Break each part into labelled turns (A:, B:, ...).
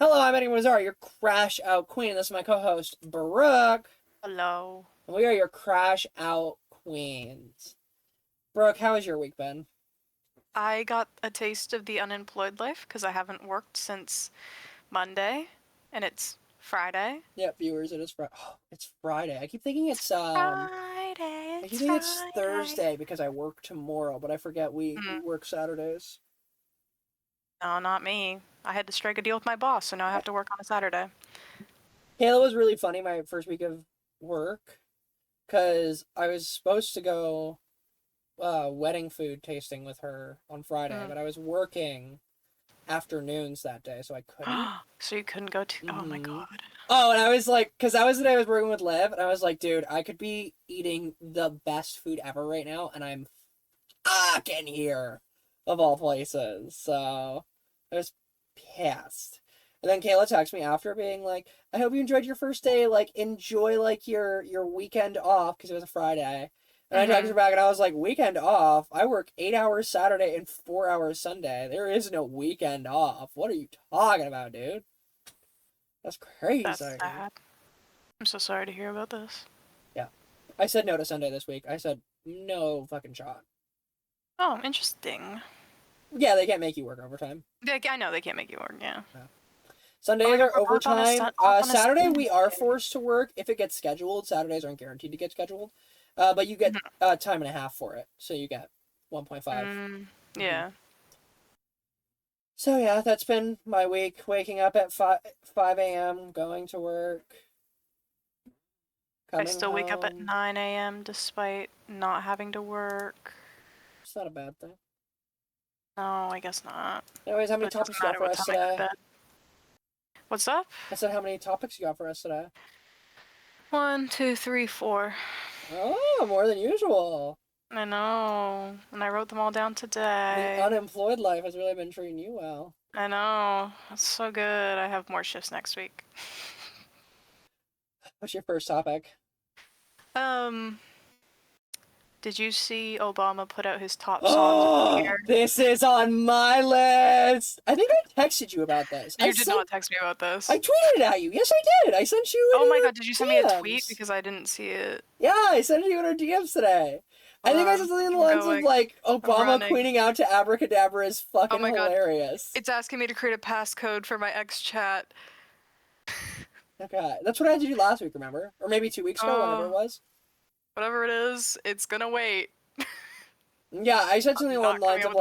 A: Hello, I'm Eddie Mazar, your Crash Out Queen. This is my co-host, Brooke.
B: Hello.
A: And we are your Crash Out Queens. Brooke, how has your week been?
B: I got a taste of the unemployed life because I haven't worked since Monday, and it's Friday.
A: Yeah, viewers, it is Friday. Oh, it's Friday. I keep thinking
B: Friday,
A: I keep
B: it's
A: thinking it's
B: Friday.
A: Thursday because I work tomorrow, but I forget we work Saturdays.
B: No, not me. I had to strike a deal with my boss, so now I have to work on a Saturday.
A: Kayla was really funny my first week of work because I was supposed to go wedding food tasting with her on Friday, but I was working afternoons that day, so I couldn't.
B: So you couldn't go to... Oh my
A: Mm-hmm.
B: god.
A: Oh, and I was like, because that was the day I was working with Liv, and I was like, dude, I could be eating the best food ever right now, and I'm fucking here, of all places. So I was pissed. And then Kayla texted me after being like, I hope you enjoyed your first day, like, enjoy, like, your weekend off, because it was a Friday. And I texted her back, and I was like, weekend off? I work 8 hours Saturday and 4 hours Sunday. There is no weekend off. What are you talking about, dude? That's crazy.
B: That's sad. I'm so sorry to hear about this.
A: Yeah. I said no to Sunday this week. I said no fucking shot.
B: Oh, interesting.
A: Yeah, they can't make you work overtime.
B: I know they can't make you work, yeah.
A: Sundays are overtime. Saturday we are
B: Sunday.
A: forced to work if it gets scheduled. Saturdays aren't guaranteed to get scheduled. But you get time and a half for it. So you get 1.5.
B: Yeah.
A: So yeah, that's been my week. Waking up at 5 a.m., going to work.
B: I still wake up at 9 a.m. despite not having to work.
A: It's not a bad thing.
B: No, I guess not.
A: Anyways, how many topics you got for us today?
B: What's up?
A: I said how many topics you got for us today?
B: 1, 2, 3, 4.
A: Oh, more than usual.
B: I know. And I wrote them all down today.
A: The unemployed life has really been treating you well.
B: I know. It's so good. I have more shifts next week.
A: What's your first topic?
B: Did you see Obama put out his top songs of the year?
A: This is on my list. I think I texted you about this.
B: You did not text me about this.
A: I tweeted it at you. Yes, I did. I sent you.
B: Oh my god, did you send me a tweet? Because I didn't see it.
A: Yeah, I sent you in our DMs today. I think I said something in the lines of like Obama queening out to Abracadabra is fucking hilarious.
B: It's asking me to create a passcode for my X chat.
A: Okay, that's what I had to do last week. Remember, or maybe 2 weeks ago, whatever it was.
B: Whatever it is, it's gonna wait.
A: Yeah, I said something along the lines of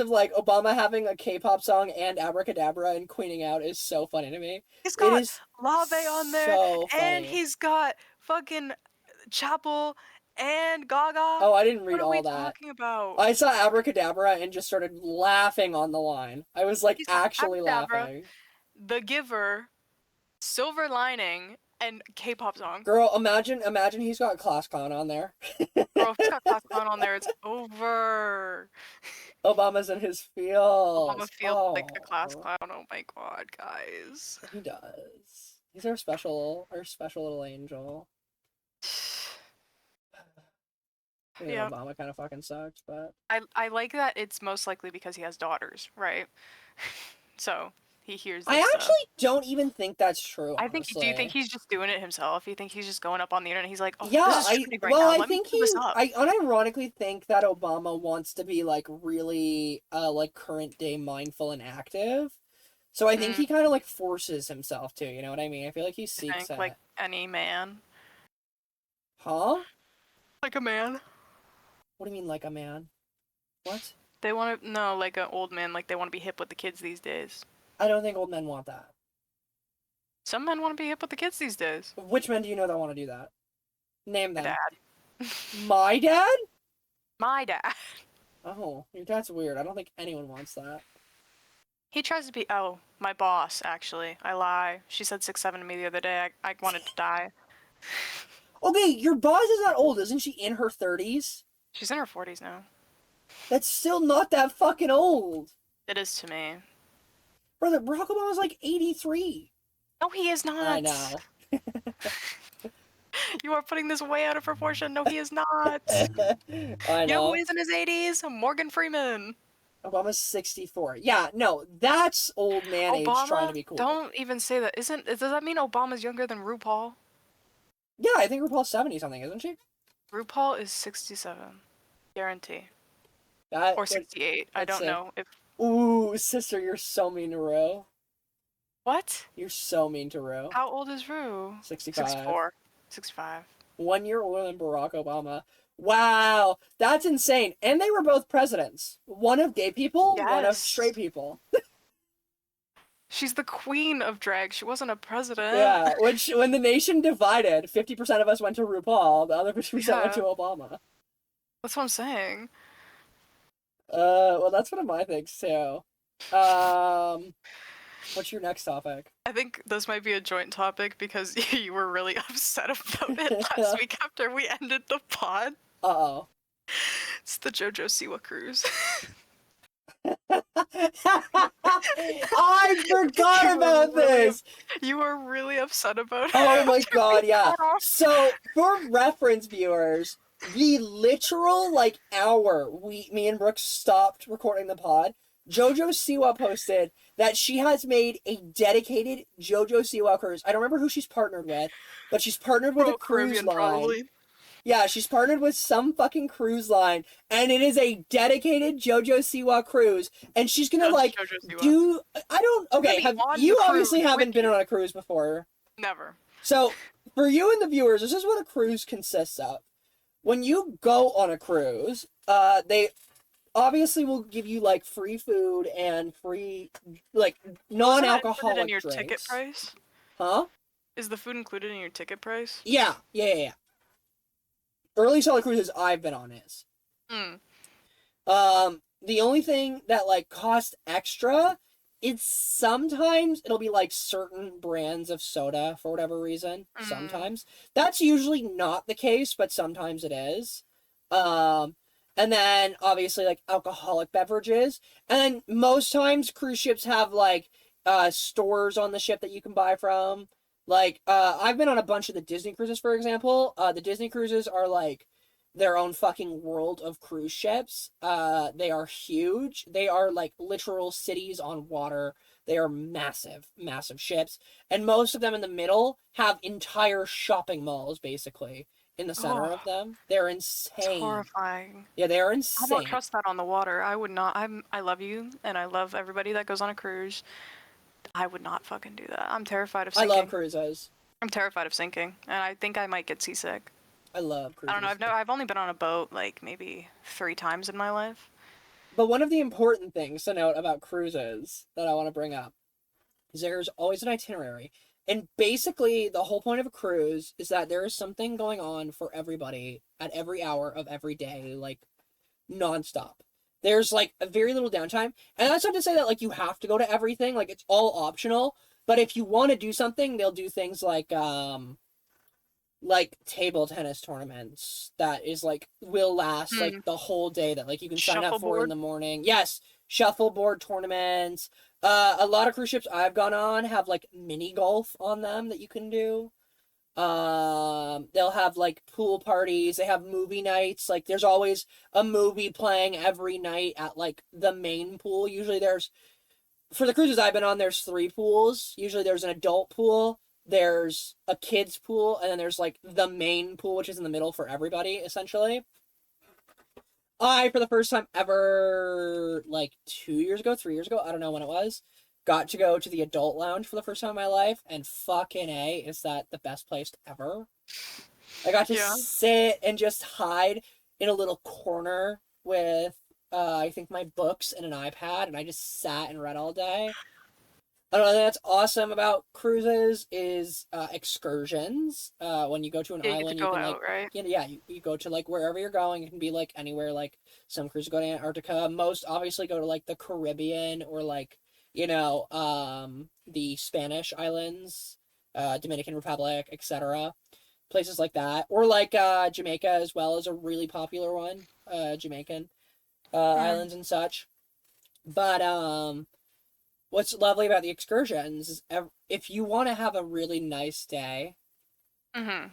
A: like, Obama having a K-pop song and Abracadabra and queening out is so funny to me.
B: He's got Lave on there, and he's got fucking Chapel and Gaga.
A: Oh, I didn't read all that.
B: What are we talking about?
A: I saw Abracadabra and just started laughing on the line. I was like actually laughing.
B: The Giver, Silver Lining, and K-pop song.
A: Girl, imagine he's got Class Clown on there.
B: Girl, if he's got Class Clown on there, it's over.
A: Obama's in his feels.
B: Obama feels like a Class Clown. Oh my god, guys.
A: He does. He's our special little angel. Yeah, Obama kind of fucking sucks, but
B: I like that it's most likely because he has daughters, right? So he hears this
A: I actually don't even think that's true.
B: I think. Do you think he's just doing it himself? You think he's just going up on the internet? He's like, oh,
A: yeah,
B: this is trending right now.
A: I think I unironically think that Obama wants to be like really like current day mindful and active. So I think he kind of like forces himself to. You know what I mean? I feel like he seeks it.
B: Like any man.
A: Huh?
B: Like a man.
A: What do you mean, like a man? What?
B: They want to no, like an old man. Like they want to be hip with the kids these days.
A: I don't think old men want that.
B: Some men want to be hip with the kids these days.
A: Which men do you know that want to do that? Name them.
B: My dad.
A: My dad?
B: My dad.
A: Oh, your dad's weird. I don't think anyone wants that.
B: He tries to be. Oh, my boss, actually. I lie. She said 6'7" to me the other day. I wanted to die.
A: Okay, your boss is not old. Isn't she in her 30s?
B: She's in her 40s now.
A: That's still not that fucking old.
B: It is to me.
A: Brother, Barack Obama's like 83.
B: No, he is not.
A: I know.
B: You are putting this way out of proportion. No, he is not.
A: I know.
B: You know who is in his 80s? Morgan Freeman.
A: Obama's 64. Yeah, no, that's old man age trying to
B: Obama?
A: be cool.
B: Don't even say that. Does that mean Obama's younger than RuPaul?
A: Yeah, I think RuPaul's 70 something, isn't she?
B: RuPaul is 67. Guarantee.
A: That
B: Or
A: would,
B: 68. I
A: let's
B: don't
A: say.
B: know if.
A: Ooh, sister, you're so mean to Ru.
B: What?
A: You're so mean to Ru.
B: How old is Ru?
A: 65.
B: 64. 65.
A: 1 year older than Barack Obama. Wow, that's insane. And they were both presidents. One of gay people, one of straight
B: Yes.
A: people.
B: She's the queen of drag. She wasn't a president.
A: Yeah, which when the nation divided, 50% of us went to RuPaul, the other 50% went to
B: Yeah,
A: Obama.
B: that's what I'm saying.
A: Well, that's one of my things too. Um, what's your next topic?
B: I think this might be a joint topic because you were really upset about it last week after we ended the pod.
A: Uh-oh.
B: It's the Jojo Siwa cruise.
A: I forgot about this.
B: You were really upset about it.
A: Oh my
B: after
A: god,
B: we
A: yeah.
B: got off.
A: So, for reference viewers, the literal hour me and Brooke stopped recording the pod, Jojo Siwa posted that she has made a dedicated Jojo Siwa cruise. I don't remember who she's partnered with, but she's partnered with a
B: Royal
A: cruise
B: Caribbean,
A: line.
B: probably.
A: Yeah, she's partnered with some fucking cruise line, and it is a dedicated JoJo Siwa cruise, and she's gonna
B: Just Jojo Siwa.
A: do. I don't.
B: She's gonna
A: Okay,
B: be
A: have
B: on
A: you
B: the
A: obviously
B: cruise
A: haven't
B: with
A: been
B: you.
A: on a cruise before?
B: Never.
A: So for you and the viewers, this is what a cruise consists of. When you go on a cruise, they obviously will give you free food and free non-alcoholic
B: in your
A: drinks.
B: ticket price?
A: Huh?
B: Is the food included in your ticket price?
A: Yeah. Early solid cruises I've been on is.
B: Hmm.
A: The only thing that costs extra, it's sometimes it'll be certain brands of soda for whatever reason. Sometimes that's usually not the case, but sometimes it is. And then obviously alcoholic beverages, and then most times cruise ships have stores on the ship that you can buy from. I've been on a bunch of the Disney cruises, for example. The Disney cruises are their own fucking world of cruise ships. They are huge. They are literal cities on water. They are massive, massive ships. And most of them in the middle have entire shopping malls, basically, in the center of them. They're insane.
B: It's horrifying.
A: Yeah, they are
B: I
A: insane.
B: don't trust that on the water. I would not. I love you, and I love everybody that goes on a cruise. I would not fucking do that. I'm terrified of sinking.
A: I love cruises.
B: I'm terrified of sinking, and I think I might get seasick.
A: I love cruises.
B: I don't know. I've only been on a boat maybe 3 times in my life.
A: But one of the important things to note about cruises that I want to bring up is there's always an itinerary. And basically, the whole point of a cruise is that there is something going on for everybody at every hour of every day, nonstop. There's a very little downtime. And that's not to say that you have to go to everything, it's all optional. But if you want to do something, they'll do things table tennis tournaments that is will last the whole day, that you can sign up for in the morning. Yes, shuffleboard tournaments. A lot of cruise ships I've gone on have mini golf on them that you can do. They'll have pool parties. They have movie nights. There's always a movie playing every night at the main pool. Usually for the cruises I've been on, there's 3 pools. Usually there's an adult pool, there's a kids pool, and then there's the main pool, which is in the middle for everybody, essentially. I, for the first time ever, 2 years ago, 3 years ago, I don't know when it was, got to go to the adult lounge for the first time in my life, and fucking A, is that the best place ever. I got to sit and just hide in a little corner with, I think, my books and an iPad, and I just sat and read all day. I don't know, that's awesome about cruises is excursions. When you go to an island, you can
B: out, right?
A: you go to wherever you're going. It can be anywhere. Some cruises go to Antarctica. Most obviously go to the Caribbean or the Spanish islands, Dominican Republic, etc. Places like that, or Jamaica as well is a really popular one. Jamaican islands and such. But what's lovely about the excursions is if you want to have a really nice day, find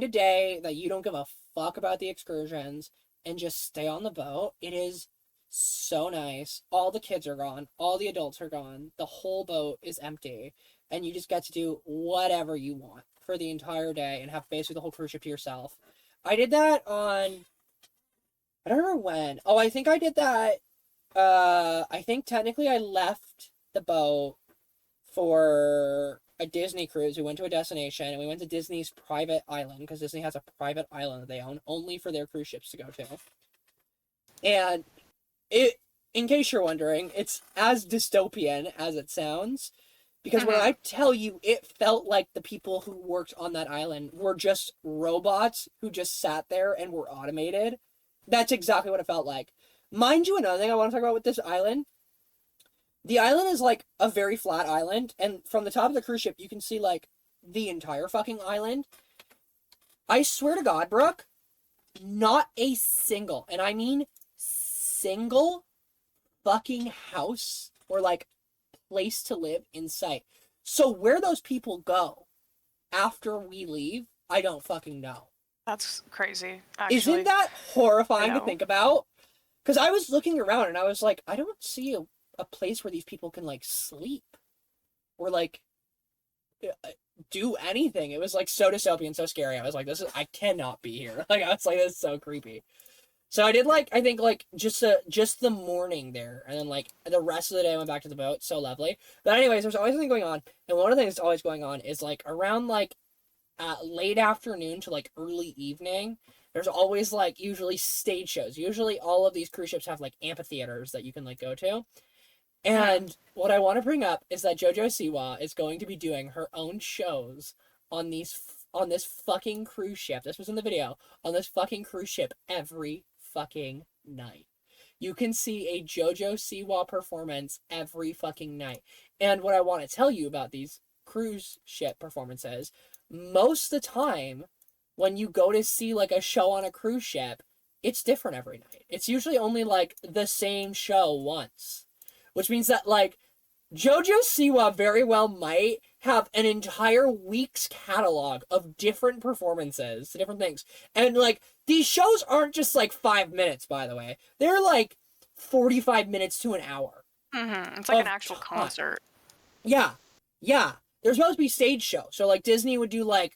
A: a day that you don't give a fuck about the excursions and just stay on the boat. It is so nice. All the kids are gone. All the adults are gone. The whole boat is empty. And you just get to do whatever you want for the entire day and have basically the whole cruise ship to yourself. I did that on, I don't remember when. Oh, I think I did that. I think technically I left the boat for a Disney cruise. We went to a destination and we went to Disney's private island because Disney has a private island that they own only for their cruise ships to go to. And it, in case you're wondering, it's as dystopian as it sounds. Because when I tell you, it felt like the people who worked on that island were just robots who just sat there and were automated. That's exactly what it felt like. Mind you, another thing I want to talk about with this island, the island is like a very flat island, and from the top of the cruise ship, you can see like the entire fucking island. I swear to God, Brooke, not a single, and I mean single fucking house or like place to live in sight. So where those people go after we leave, I don't fucking know.
B: That's crazy, actually.
A: Isn't that horrifying to think about? Because I was looking around and I was like, I don't see a place where these people can like sleep or like do anything. It was like so dystopian, so scary. I was like, I cannot be here. Like, I was like, this is so creepy. So I did like, I think like just the morning there, and then like the rest of the day I went back to the boat. So lovely. But anyways, there's always something going on, and one of the things that's always going on is like around like late afternoon to like early evening. There's always like usually stage shows. Usually all of these cruise ships have like amphitheaters that you can like go to. And what I want to bring up is that Jojo Siwa is going to be doing her own shows on this fucking cruise ship. This was in the video. On this fucking cruise ship every fucking night. You can see a Jojo Siwa performance every fucking night. And what I want to tell you about these cruise ship performances, most of the time when you go to see like a show on a cruise ship, it's different every night. It's usually only like the same show once. Which means that like Jojo Siwa very well might have an entire week's catalog of different performances, different things. And like these shows aren't just like 5 minutes, by the way. They're like 45 minutes to an hour.
B: It's like an actual concert.
A: Yeah. Yeah. There's supposed to be stage show. So like Disney would do like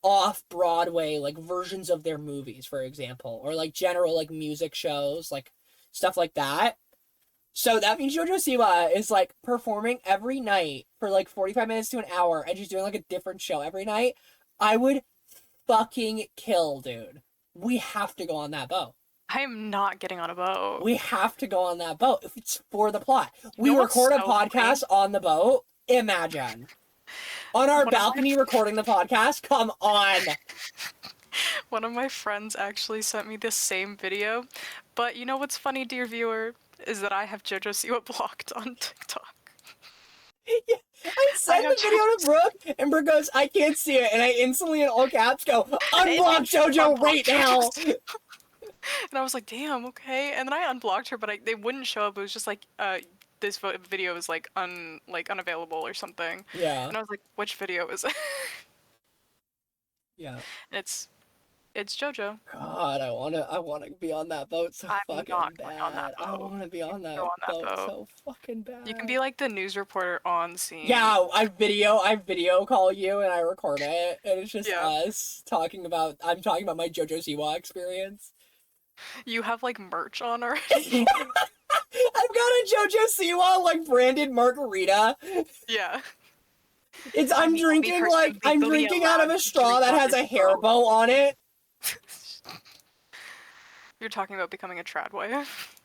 A: off-Broadway like versions of their movies, for example, or like general like music shows, like stuff like that. So that means Jojo Siwa is like performing every night for like 45 minutes to an hour, and she's doing like a different show every night. I would fucking kill, dude. We have to go on that boat.
B: I am not getting on a boat.
A: We have to go on that boat if it's for the plot. We record a podcast on the boat. Imagine. On our balcony recording the podcast? Come on.
B: One of my friends actually sent me this same video, but you know what's funny, dear viewer, is that I have Jojo Siwa blocked on TikTok.
A: Yeah, I sent the video to Brooke, and Brooke goes, I can't see it, and I instantly in all caps go, unblock Jojo right now!
B: And I was like, damn, okay. And then I unblocked her, but they wouldn't show up. It was just like, this video is like unavailable or something.
A: Yeah.
B: And I was like, which video is it?
A: Yeah.
B: It's Jojo.
A: God, I wanna be on that boat so fucking bad.
B: On that boat.
A: I wanna be on that boat so fucking bad.
B: You can be like the news reporter on scene.
A: Yeah, I video call you and I record it, and it's just us talking about. I'm talking about my Jojo Siwa experience.
B: You have like merch on already.
A: I've got a Jojo Siwa like branded margarita.
B: Yeah.
A: I'm drinking out of a straw that has a hair bow on it.
B: You're talking about becoming a trad wife.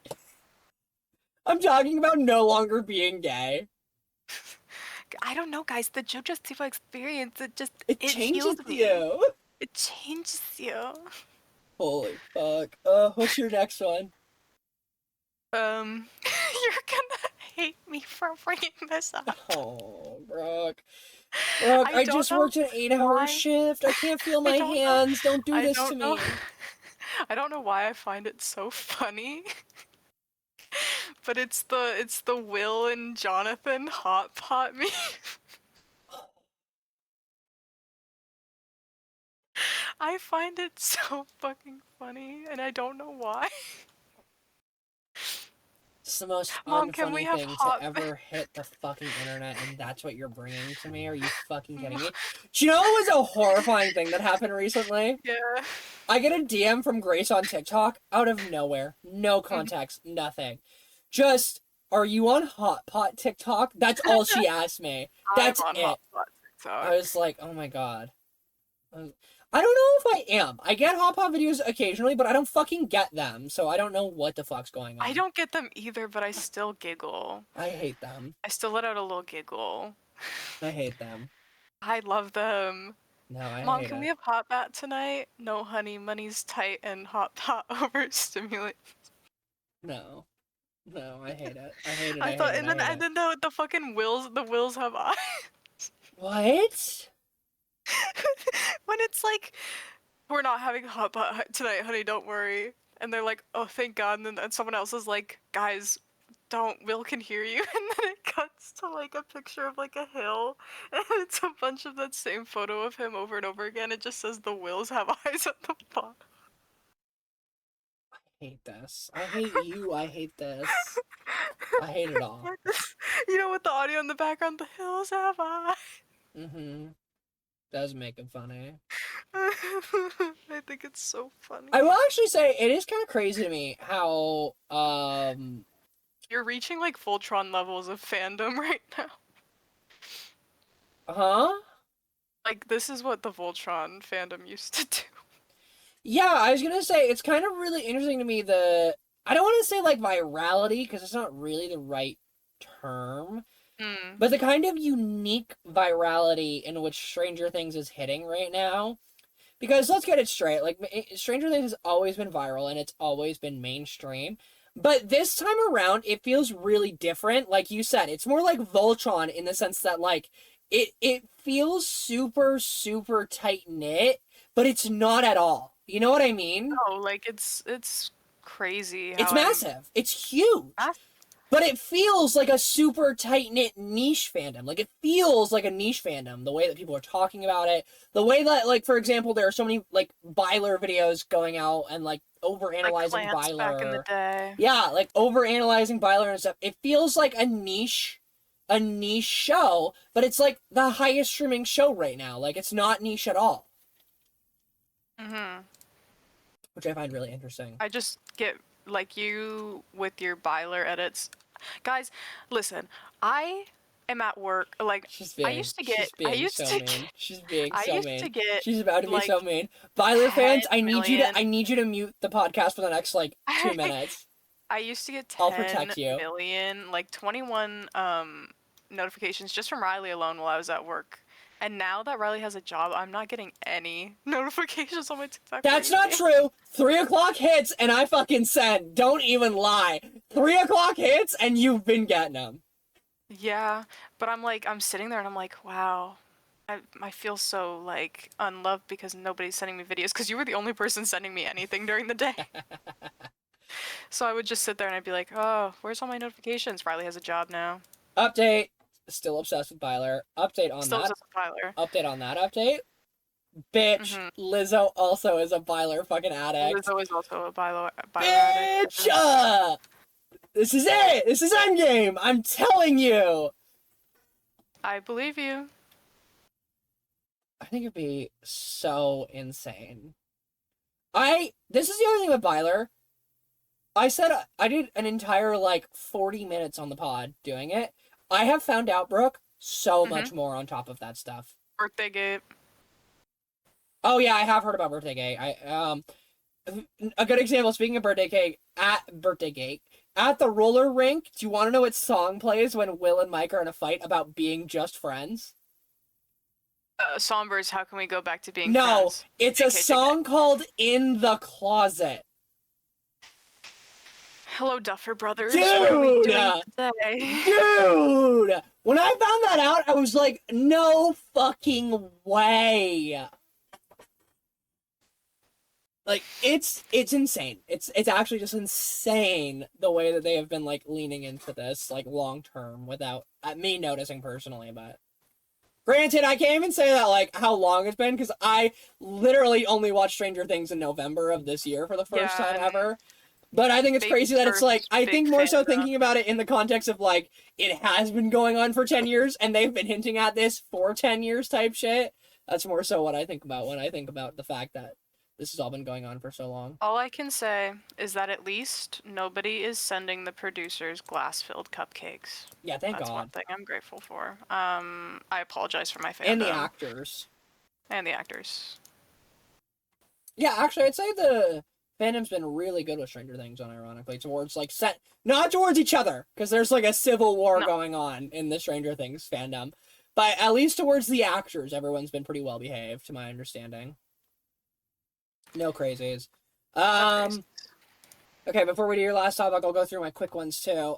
A: I'm talking about no longer being gay.
B: I don't know, guys. The Jojo Siwa experience,
A: it changes you.
B: It changes you.
A: Holy fuck. What's your next one?
B: You're gonna hate me for bringing this up.
A: Oh, Brooke. Brooke, I just worked an 8-hour shift. I can't feel my hands. Don't do this to me.
B: I don't know why I find it so funny. But it's the Will and Jonathan hot pot meme. I find it so fucking funny, and I don't know why.
A: It's the most
B: Mom, can we
A: unfunny
B: have
A: thing to
B: hot?
A: ever hit the fucking internet, and that's what you're bringing to me? Are you fucking kidding me? Do you know what was a horrifying thing that happened recently?
B: Yeah.
A: I get a DM from Grace on TikTok out of nowhere. No
B: Mhm.
A: context, nothing. Just, are you on Hot Pot TikTok? That's all she asked me.
B: I'm
A: That's
B: on
A: it.
B: Hotspot TikTok.
A: I was like, oh my god. I don't know if I am. I get Hot Pot videos occasionally, but I don't fucking get them, so I don't know what the fuck's going on.
B: I don't get them either, but I still giggle.
A: I hate them.
B: I still let out a little giggle.
A: I hate them.
B: I love them.
A: No, I
B: Mom,
A: hate
B: can
A: it.
B: we have hot bat tonight? No, honey, money's tight and hot pot overstimulate.
A: No. No, I hate it. I hate it.
B: I
A: I
B: thought,
A: hate it.
B: and
A: I
B: then
A: hate
B: and
A: it.
B: then the fucking the wills have eyes.
A: What?
B: When it's like, we're not having hot pot tonight, honey, don't worry. And they're like, oh, thank God. And then someone else is like, guys, don't, Will can hear you. And then it cuts to like a picture of like a hill. And it's a bunch of that same photo of him over and over again. It just says the Wills have eyes at the bottom.
A: I hate this. I hate you. I hate this. I hate it all.
B: You know, with the audio in the background, the hills have eyes.
A: Mm-hmm. Does make it funny.
B: I think it's so funny.
A: I will actually say it is kind of crazy to me how
B: You're reaching like Voltron levels of fandom right now.
A: huh?
B: Like, this is what the Voltron fandom used to do.
A: Yeah, I was gonna say it's kind of really interesting to me I don't want to say like virality because it's not really the right term, but the kind of unique virality in which Stranger Things is hitting right now. Because let's get it straight, like Stranger Things has always been viral and it's always been mainstream. But this time around, it feels really different. Like you said, it's more like Voltron in the sense that like it feels super super tight knit, but it's not at all. You know what I mean?
B: Oh, like it's crazy.
A: It's massive. It's huge. But it feels like a super tight-knit niche fandom. Like, it feels like a niche fandom, the way that people are talking about it. The way that, like, for example, there are so many, like, Byler videos going out and, like, overanalyzing
B: like
A: Byler.
B: back in the day.
A: Yeah, like, overanalyzing Byler and stuff. It feels like a niche show, but it's, like, the highest streaming show right now. Like, it's not niche at all.
B: Mm-hmm.
A: Which I find really interesting.
B: I just get, like, you with your Byler edits. Guys, listen, I am at work, like,
A: She's
B: I used to get,
A: mean. She's being
B: I
A: so
B: used
A: mean.
B: to get,
A: She's about to be
B: like,
A: so mean. Byler fans,
B: 10 million.
A: I need you to mute the podcast for the next like 2 minutes.
B: I used to get
A: I'll
B: 10
A: protect you.
B: million, like 21 notifications just from Riley alone while I was at work. And now that Riley has a job, I'm not getting any notifications on my TikTok.
A: That's not true. 3 o'clock hits and I fucking send. Don't even lie. 3 o'clock hits and you've been getting them.
B: Yeah, but I'm like, I'm sitting there and I'm like, wow, I feel so like unloved because nobody's sending me videos because you were the only person sending me anything during the day. So I would just sit there and I'd be like, oh, where's all my notifications? Riley has a job now.
A: Update. Still obsessed with Byler. Update on
B: Still
A: that.
B: obsessed with Tyler.
A: Update on that update. Bitch, Lizzo also is a Byler fucking addict.
B: Lizzo is also a Byler
A: Bitch!
B: addict.
A: This is it! This is Endgame! I'm telling you!
B: I believe you.
A: I think it'd be so insane. This is the other thing with Byler. I said I did an entire, like, 40 minutes on the pod doing it. I have found out, Brooke, so much more on top of that stuff.
B: Birthday Gate.
A: Oh, yeah, I have heard about Birthday Gate. A good example, speaking of Birthday Gate, at the roller rink, do you want to know what song plays when Will and Mike are in a fight about being just friends?
B: Sombers, how can we go back to being
A: No,
B: friends?
A: it's a song called In the Closet.
B: Hello, Duffer Brothers.
A: Dude!
B: What are we doing today?
A: Dude! When I found that out, I was like, no fucking way. Like, it's insane. It's actually just insane the way that they have been, like, leaning into this, like, long term without me noticing personally, but... Granted, I can't even say that, like, how long it's been, because I literally only watched Stranger Things in November of this year for the first time ever. But I think it's
B: Baby
A: crazy that it's like,
B: first,
A: I
B: big
A: think more so
B: fandom.
A: thinking about it in the context of like, it has been going on for 10 years and they've been hinting at this for 10 years type shit. That's more so what I think about when I think about the fact that this has all been going on for so long.
B: All I can say is that at least nobody is sending the producers glass-filled cupcakes.
A: Yeah, thank
B: That's one
A: God.
B: thing I'm grateful for. I apologize for my fandom.
A: And the actors.
B: And the actors.
A: Yeah, actually, I'd say the fandom's been really good with Stranger Things, unironically, towards like not towards each other, because there's like a civil war going on in the Stranger Things fandom, but at least towards the actors, everyone's been pretty well behaved, to my understanding. No crazies. Okay, before we do your last topic, I'll go through my quick ones too.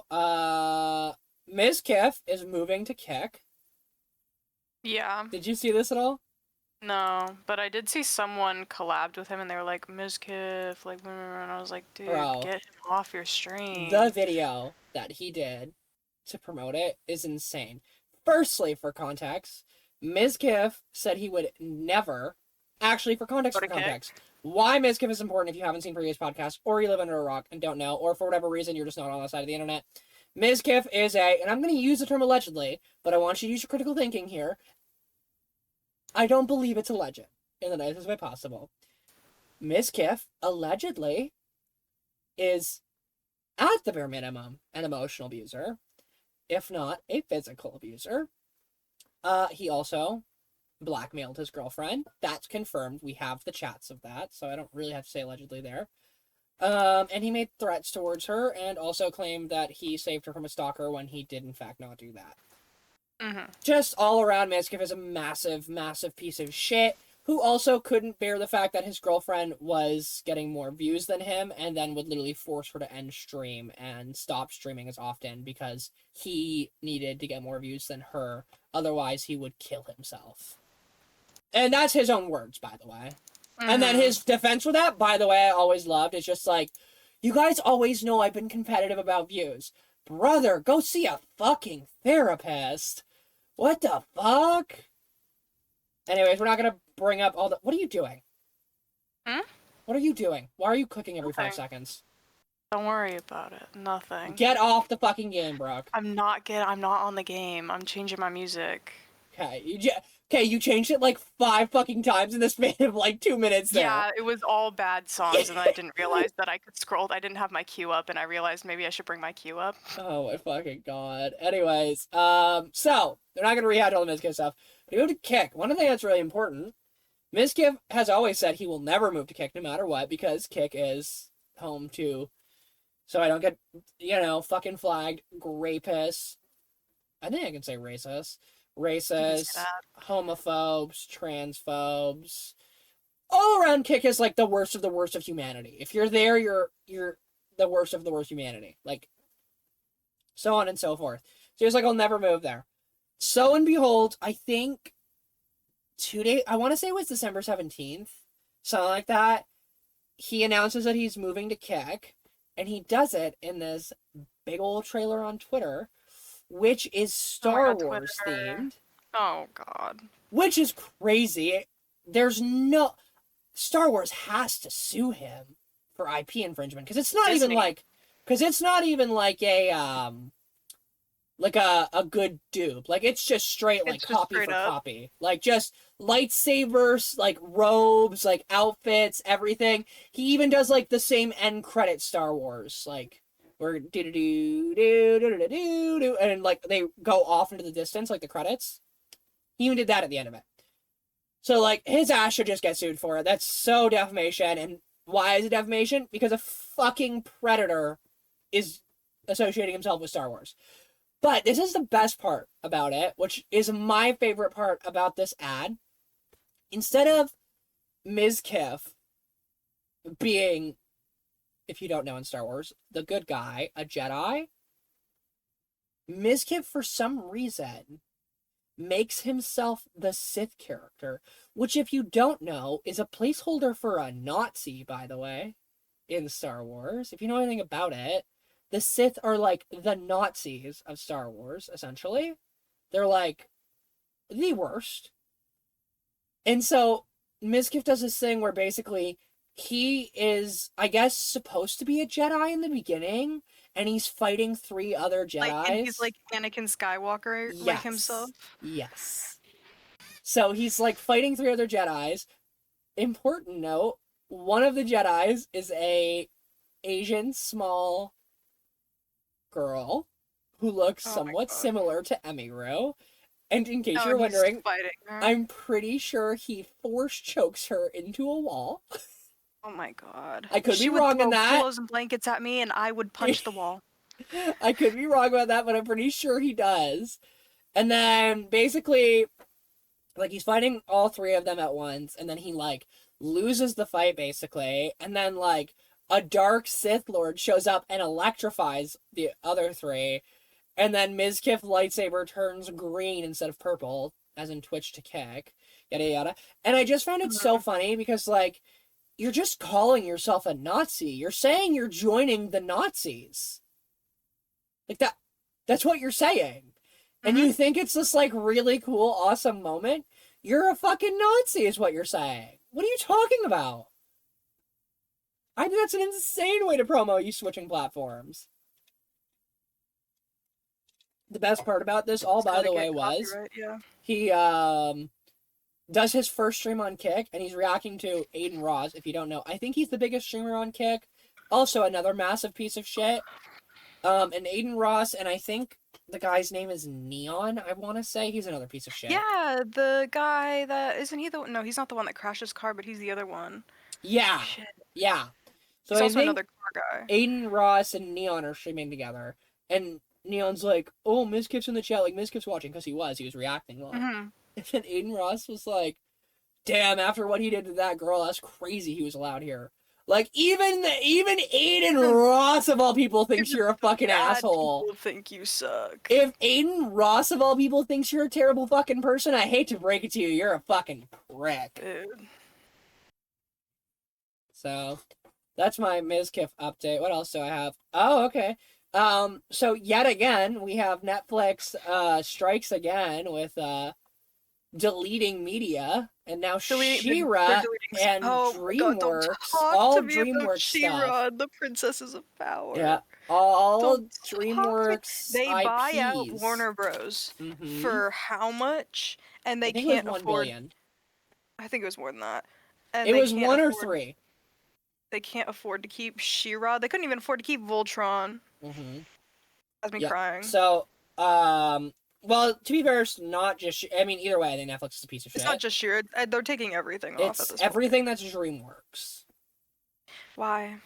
A: Mizkif is moving to Kick.
B: Yeah.
A: Did you see this at all?
B: No, but I did see someone collabed with him and they were like, Mizkif, like, and I was like, dude,
A: Bro,
B: get him off your stream.
A: the video that he did to promote it is insane. Firstly, for context, Mizkif said he would never, actually for context, why Mizkif is important if you haven't seen previous podcasts, or you live under a rock and don't know, or for whatever reason you're just not on the side of the internet. Mizkif is and I'm going to use the term allegedly, but I want you to use your critical thinking here. I don't believe it's a legend in the nicest way possible. Mizkif allegedly is, at the bare minimum, an emotional abuser, if not a physical abuser. He also blackmailed his girlfriend. That's confirmed. We have the chats of that, so I don't really have to say allegedly there. And he made threats towards her and also claimed that he saved her from a stalker when he did in fact not do that. Just all around, Mizkif is a massive, massive piece of shit who also couldn't bear the fact that his girlfriend was getting more views than him and then would literally force her to end stream and stop streaming as often because he needed to get more views than her. Otherwise, he would kill himself. And that's his own words, by the way. And then his defense for that, by the way, I always loved, is just like, you guys always know I've been competitive about views. Brother, go see a fucking therapist. What the fuck? Anyways, we're not gonna bring up all the... What are you doing? What are you doing? Why are you clicking every 5 seconds?
B: Don't worry about it. Nothing.
A: Get off the fucking game, Brooke.
B: I'm not on the game. I'm changing my music.
A: Okay, you changed it like 5 fucking times in the span of like 2 minutes there.
B: Yeah, it was all bad songs, and I didn't realize that I could scroll. I didn't have my queue up, and I realized maybe I should bring my queue up.
A: Oh my fucking god. Anyways, so, they're not gonna rehash all the Mizkif stuff. But he moved to Kick. One thing that's really important, Mizkif has always said he will never move to Kick no matter what, because Kick is home to, so I don't get, fucking flagged, rapists. I think I can say racist. Racists, homophobes, transphobes. All around, Kick is like the worst of humanity. If you're there, you're the worst of the worst humanity. Like, so on and so forth. So he's like, I'll never move there. So and behold, I think 2 days, I want to say it was December 17th, something like that, he announces that he's moving to Kick, and he does it in this big old trailer on Twitter, which is Star Wars themed.
B: Oh god.
A: Which is crazy. There's no... Star Wars has to sue him for IP infringement, because it's not even like... Because it's not even like a good dupe. Like, it's just straight, like, copy for copy. Like, just lightsabers, like, robes, like, outfits, everything. He even does, like, the same end credit Star Wars. Like, where do-do-do-do-do-do-do-do, and, like, they go off into the distance, like the credits. He even did that at the end of it. So, like, his ass should just get sued for it. That's so defamation. And why is it defamation? Because a fucking predator is associating himself with Star Wars. But this is the best part about it, which is my favorite part about this ad. Instead of Mizkif being, if you don't know in Star Wars, the good guy, a Jedi, Mizkif, for some reason, makes himself the Sith character, which, if you don't know, is a placeholder for a Nazi, by the way, in Star Wars. If you know anything about it, the Sith are like the Nazis of Star Wars, essentially. They're like the worst. And so Mizkif does this thing where basically he is, I guess, supposed to be a Jedi in the beginning, and he's fighting 3 other
B: Like, and he's
A: Jedis.
B: like Anakin Skywalker, like himself.
A: Yes. Yes. So he's like fighting 3 other Jedis. Important note, one of the Jedis is a Asian small girl who looks
B: Oh my
A: somewhat
B: god.
A: similar to Emiru. And in case
B: Oh,
A: you're
B: and he's
A: wondering,
B: fighting her.
A: I'm pretty sure he force chokes her into a wall.
B: Oh my god.
A: I could
B: She
A: be
B: would
A: wrong
B: throw
A: in that.
B: pillows and blankets at me, and I would punch the wall.
A: I could be wrong about that, but I'm pretty sure he does. And then basically, like, he's fighting all 3 of them at once, and then he like loses the fight basically, and then like a dark Sith Lord shows up and electrifies the other 3, and then Mizkif lightsaber turns green instead of purple, as in Twitch to kick, yada yada. And I just found it so funny because like you're just calling yourself a Nazi. You're saying you're joining the Nazis. Like that's what you're saying. And you think it's this like really cool, awesome moment? You're a fucking Nazi is what you're saying. What are you talking about? I think that's an insane way to promo you switching platforms. The best part about this all, by the way, was
B: yeah.
A: he does his first stream on Kick, and he's reacting to Aiden Ross. If you don't know, I think he's the biggest streamer on Kick. Also, another massive piece of shit. And Aiden Ross, and I think the guy's name is Neon. I want to say he's another piece of shit.
B: Yeah, the guy that isn't he the no, he's not the one that crashed his car, but he's the other one.
A: Yeah,
B: Shit.
A: yeah. So
B: He's
A: I
B: also
A: think
B: another car guy.
A: Aiden Ross and Neon are streaming together, and Neon's like, "Oh, Mizkif's in the chat." Like Mizkif's watching because he was reacting live.
B: Mm-hmm.
A: And then Aiden Ross was like, "Damn, after what he did to that girl, that's crazy. He was allowed here." Like even Aiden Ross of all people thinks you're a fucking asshole.
B: People think you suck.
A: If Aiden Ross of all people thinks you're a terrible fucking person, I hate to break it to you, you're a fucking prick.
B: Dude.
A: So that's my Mizkif update. What else do I have? Oh, okay. So yet again, we have Netflix strikes again with deleting media, and now Shera and DreamWorks, all DreamWorks
B: Shera,
A: stuff.
B: the Princesses of Power.
A: Yeah, all
B: Don't
A: DreamWorks
B: They buy out
A: IPs.
B: Warner Bros.
A: Mhm.
B: For how much? And they
A: I think
B: can't
A: it was 1
B: afford.
A: billion.
B: I think it was more than that. And
A: It was 1 or 3.
B: They can't afford to keep Shera. They couldn't even afford to keep Voltron.
A: Mm-hmm.
B: That's me crying.
A: So, well, to be fair, it's not just. I mean, either way, I think Netflix is a piece of shit.
B: It's not just Shera. They're taking everything off at this
A: everything that's DreamWorks.
B: Why?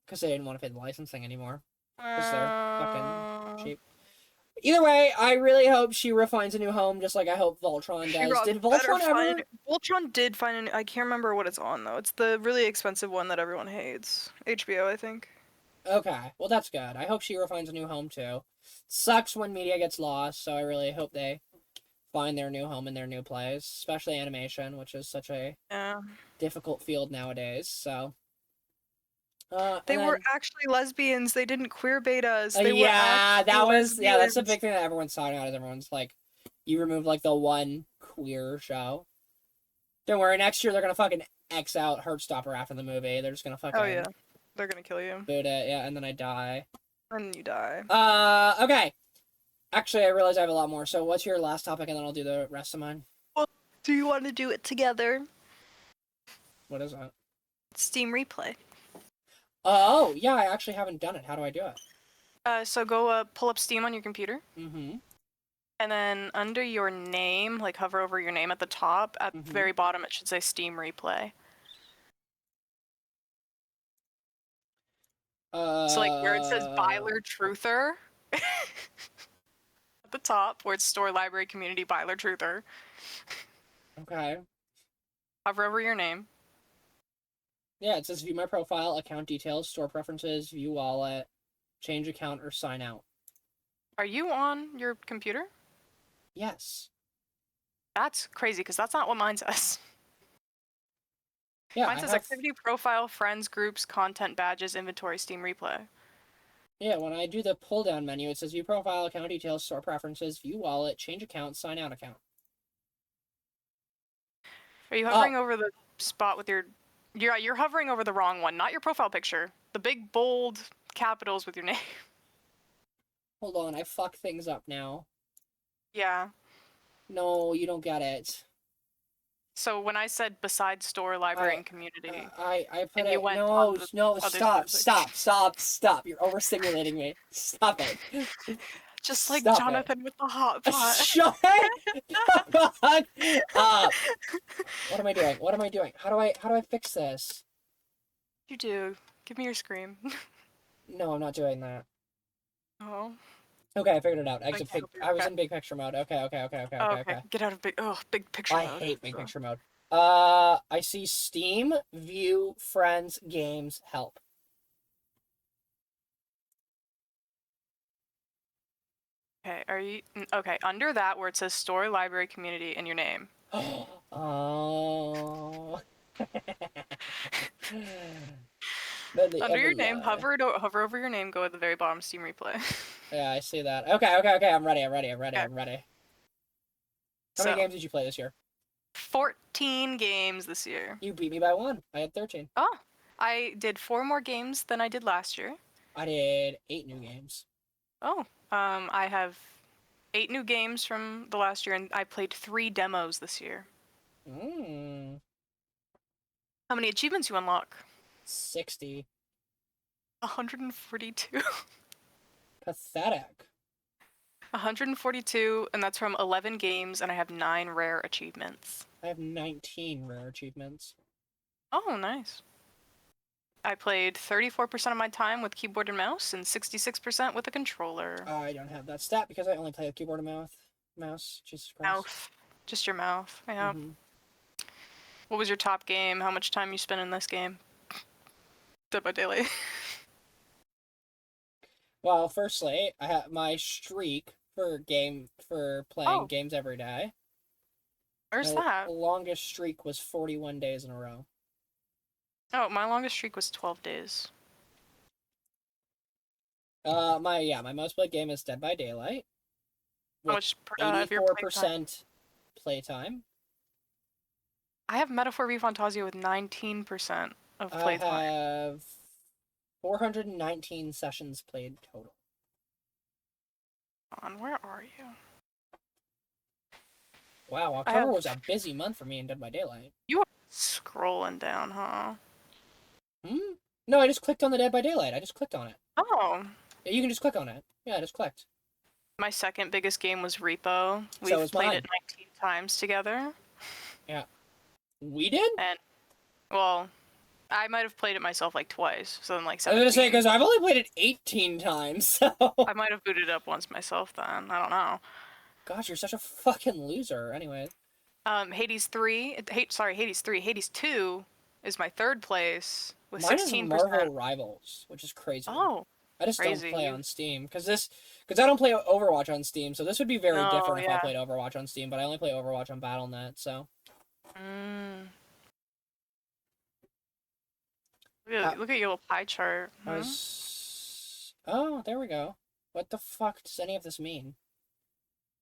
A: Because they didn't want to pay the licensing anymore. Because they're fucking cheap. Either way, I really hope Shera finds a new home, just like I hope Voltron does. Did Voltron ever?
B: Voltron did find I can't remember what it's on though. It's the really expensive one that everyone hates. HBO, I think.
A: Okay, well that's good. I hope Shera finds a new home too. Sucks when media gets lost, so I really hope they find their new home in their new place, especially animation, which is such a difficult field nowadays. So.
B: They were actually lesbians. They didn't queer bait us. They
A: yeah, that was
B: lesbians.
A: that's a big thing that everyone's talking about. Is everyone's like, you remove like the one queer show. Don't worry, next year they're gonna fucking X out Heartstopper after the movie. They're just gonna fucking.
B: Oh yeah, they're gonna kill you.
A: Boot it, yeah, and then I die.
B: And you die.
A: Okay. Actually, I realize I have a lot more. So, what's your last topic, and then I'll do the rest of mine.
B: Well, do you want to do it together?
A: What is that?
B: Steam Replay.
A: Oh, yeah, I actually haven't done it. How do I do it?
B: So go pull up Steam on your computer.
A: Mm-hmm.
B: And then under your name, like hover over your name at the top, at the very bottom it should say Steam Replay. So like where it says Byler Truther, at the top, where it's Store Library Community Byler Truther.
A: Okay.
B: Hover over your name.
A: Yeah, it says view my profile, account details, store preferences, view wallet, change account, or sign out.
B: Are you on your computer?
A: Yes.
B: That's crazy, because that's not what mine says.
A: Yeah,
B: mine says activity profile, friends, groups, content, badges, inventory, Steam Replay.
A: Yeah, when I do the pull down menu, it says view profile, account details, store preferences, view wallet, change account, sign out account.
B: Are you hovering over the spot with your You're hovering over the wrong one, not your profile picture. The big bold capitals with your name.
A: Hold on, I fuck things up now.
B: Yeah.
A: No, you don't get it.
B: So when I said besides store, library,
A: I
B: and community,
A: I put
B: and you
A: it.
B: went on
A: No,
B: the
A: no,
B: other
A: stop,
B: side,
A: stop, stop, stop. You're overstimulating me. Stop it.
B: just like
A: Stop it.
B: Jonathan with the hot pot.
A: Shut the fuck up. What am I doing? What am I doing? How do I fix this?
B: You do. Give me your scream.
A: No, I'm not doing that.
B: Oh.
A: Okay, I figured it out.
B: I
A: Exit
B: can't
A: big.
B: help you.
A: I was
B: Okay.
A: in big picture mode. Okay, okay, okay, okay,
B: Oh,
A: okay,
B: okay.
A: okay.
B: Get out of big picture
A: I
B: mode.
A: hate big
B: So.
A: picture mode. I see Steam, View, Friends, Games, Help.
B: Okay, are you okay? Under that, where it says store, library, community, and your name.
A: Oh.
B: Under your name, hover over your name. Go at the very bottom. Steam replay.
A: Yeah, I see that. Okay, okay, okay. I'm ready. I'm ready. I'm ready.
B: Okay.
A: I'm ready. How many
B: So,
A: games did you play this year?
B: 14 games this year.
A: You beat me by one. I had 13.
B: Oh, I did 4 more games than I did last year.
A: I did 8 new games.
B: Oh, I have 8 new games from the last year, and I played 3 demos this year.
A: Mmm.
B: How many achievements you unlock?
A: 60.
B: 142.
A: Pathetic.
B: 142, and that's from 11 games, and I have 9 rare achievements.
A: I have 19 rare achievements.
B: Oh, nice. I played 34% of my time with keyboard and mouse, and 66% with a controller.
A: I don't have that stat because I only play with keyboard and mouse. Jesus Christ.
B: Mouth. Just your mouth. Yeah.
A: Mm-hmm.
B: What was your top game? How much time you spent in this game? Dead by Daylight.
A: Well, firstly, I have my streak for playing games every day.
B: Where's
A: My
B: that?
A: longest streak was 41 days in a row.
B: Oh, my longest streak was 12 days.
A: My most played game is Dead by Daylight.
B: How
A: With
B: much of your
A: 84% playtime.
B: I have Metaphor v Fantasia with 19% of playtime.
A: I have 419 sessions played total.
B: Where are you?
A: Wow, October was a busy month for me in Dead by Daylight.
B: You are scrolling down, huh?
A: No, I just clicked on the Dead by Daylight. I just clicked on it.
B: Oh.
A: Yeah, you can just click on it. Yeah, I just clicked.
B: My second biggest game was Repo.
A: So
B: We've
A: was
B: played
A: mine.
B: it 19 times together.
A: Yeah. We did?
B: And, well, I might have played it myself like twice. So then like 17.
A: I was gonna say, because I've only played it 18 times, so...
B: I might have booted up once myself then. I don't know.
A: Gosh, you're such a fucking loser. Anyway.
B: Hades 3. Hades 3. Hades 2 is my third place with
A: Mine
B: 16%.
A: is Marvel Rivals, which is crazy.
B: Oh.
A: I just
B: crazy.
A: don't play on Steam because I don't play Overwatch on Steam, so this would be very different if I
B: yeah.
A: played Overwatch on Steam, but I only play Overwatch on Battle.net, so.
B: Look at your little pie chart.
A: Oh, there we go. What the fuck does any of this mean?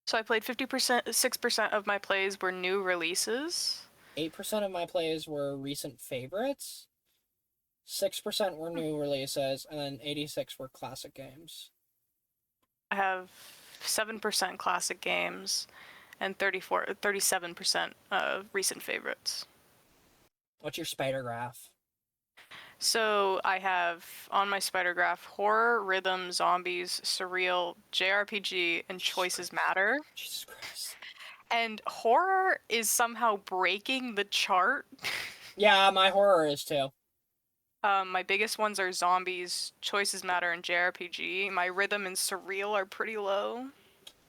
B: So I played 50%, 6% of my plays were new releases.
A: 8% of my plays were recent favorites. 6% were new releases, and then 86 were classic games.
B: I have 7% classic games and 37% recent favorites.
A: What's your spider graph?
B: So I have on my spider graph horror, rhythm, zombies, surreal, JRPG, and choices matter.
A: Jesus Christ.
B: And horror is somehow breaking the chart.
A: Yeah, my horror is too.
B: My biggest ones are zombies, choices matter, and JRPG. My rhythm and surreal are pretty low.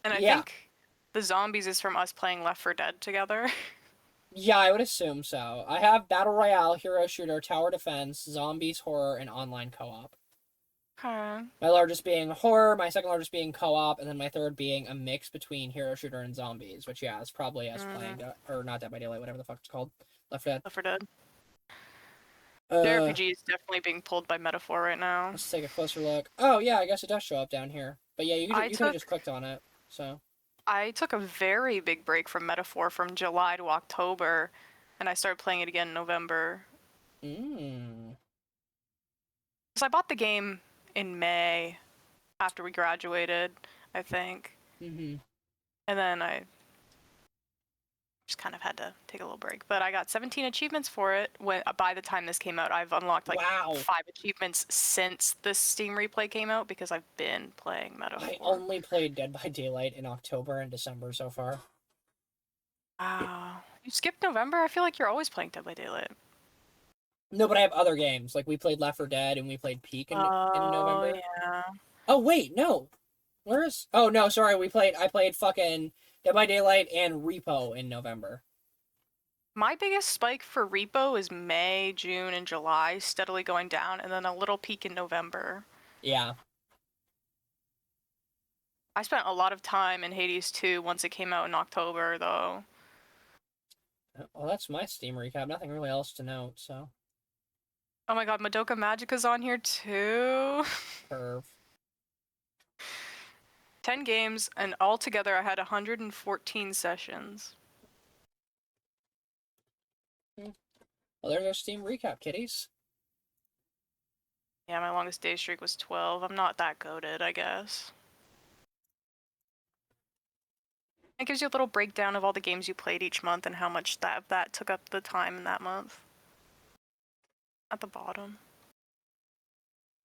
B: And I think the zombies is from us playing Left 4 Dead together.
A: Yeah, I would assume so. I have Battle Royale, Hero Shooter, Tower Defense, Zombies, Horror, and Online Co-op.
B: Okay.
A: My largest being Horror, my second largest being Co-op, and then my third being a mix between Hero Shooter and Zombies, which, yeah, is probably us playing, or not Dead by Daylight, whatever the fuck it's called. Left 4 Dead.
B: Left 4 Dead. JRPG is definitely being pulled by Metaphor right now.
A: Let's take a closer look. Oh, yeah, I guess it does show up down here. But yeah, you could have just clicked on it, so...
B: I took a very big break from Metaphor from July to October, and I started playing it again in November.
A: Mm.
B: So I bought the game in May after we graduated, I think.
A: Mm-hmm.
B: And then I just kind of had to take a little break. But I got 17 achievements for it. By the time this came out, I've unlocked like
A: Wow.
B: 5 achievements since the Steam replay came out because I've been playing
A: I
B: Metaphor.
A: only played Dead by Daylight in October and December so far.
B: Wow. You skipped November? I feel like you're always playing Dead by Daylight.
A: No, but I have other games. Like we played Left 4 Dead and we played Peak in
B: Oh,
A: November.
B: yeah.
A: Oh wait, no. Where is? Oh no, sorry. I played fucking Dead by Daylight and Repo in November.
B: My biggest spike for Repo is May, June, and July, steadily going down, and then a little peak in November.
A: Yeah.
B: I spent a lot of time in Hades 2 once it came out in October, though.
A: Well, that's my Steam recap. Nothing really else to note. So.
B: Oh my god, Madoka Magica's on here too.
A: Curve.
B: 10 games, and altogether I had 114 sessions.
A: Well, there's our Steam recap, kiddies.
B: Yeah, my longest day streak was 12. I'm not that goated, I guess. It gives you a little breakdown of all the games you played each month and how much that took up the time in that month. At the bottom.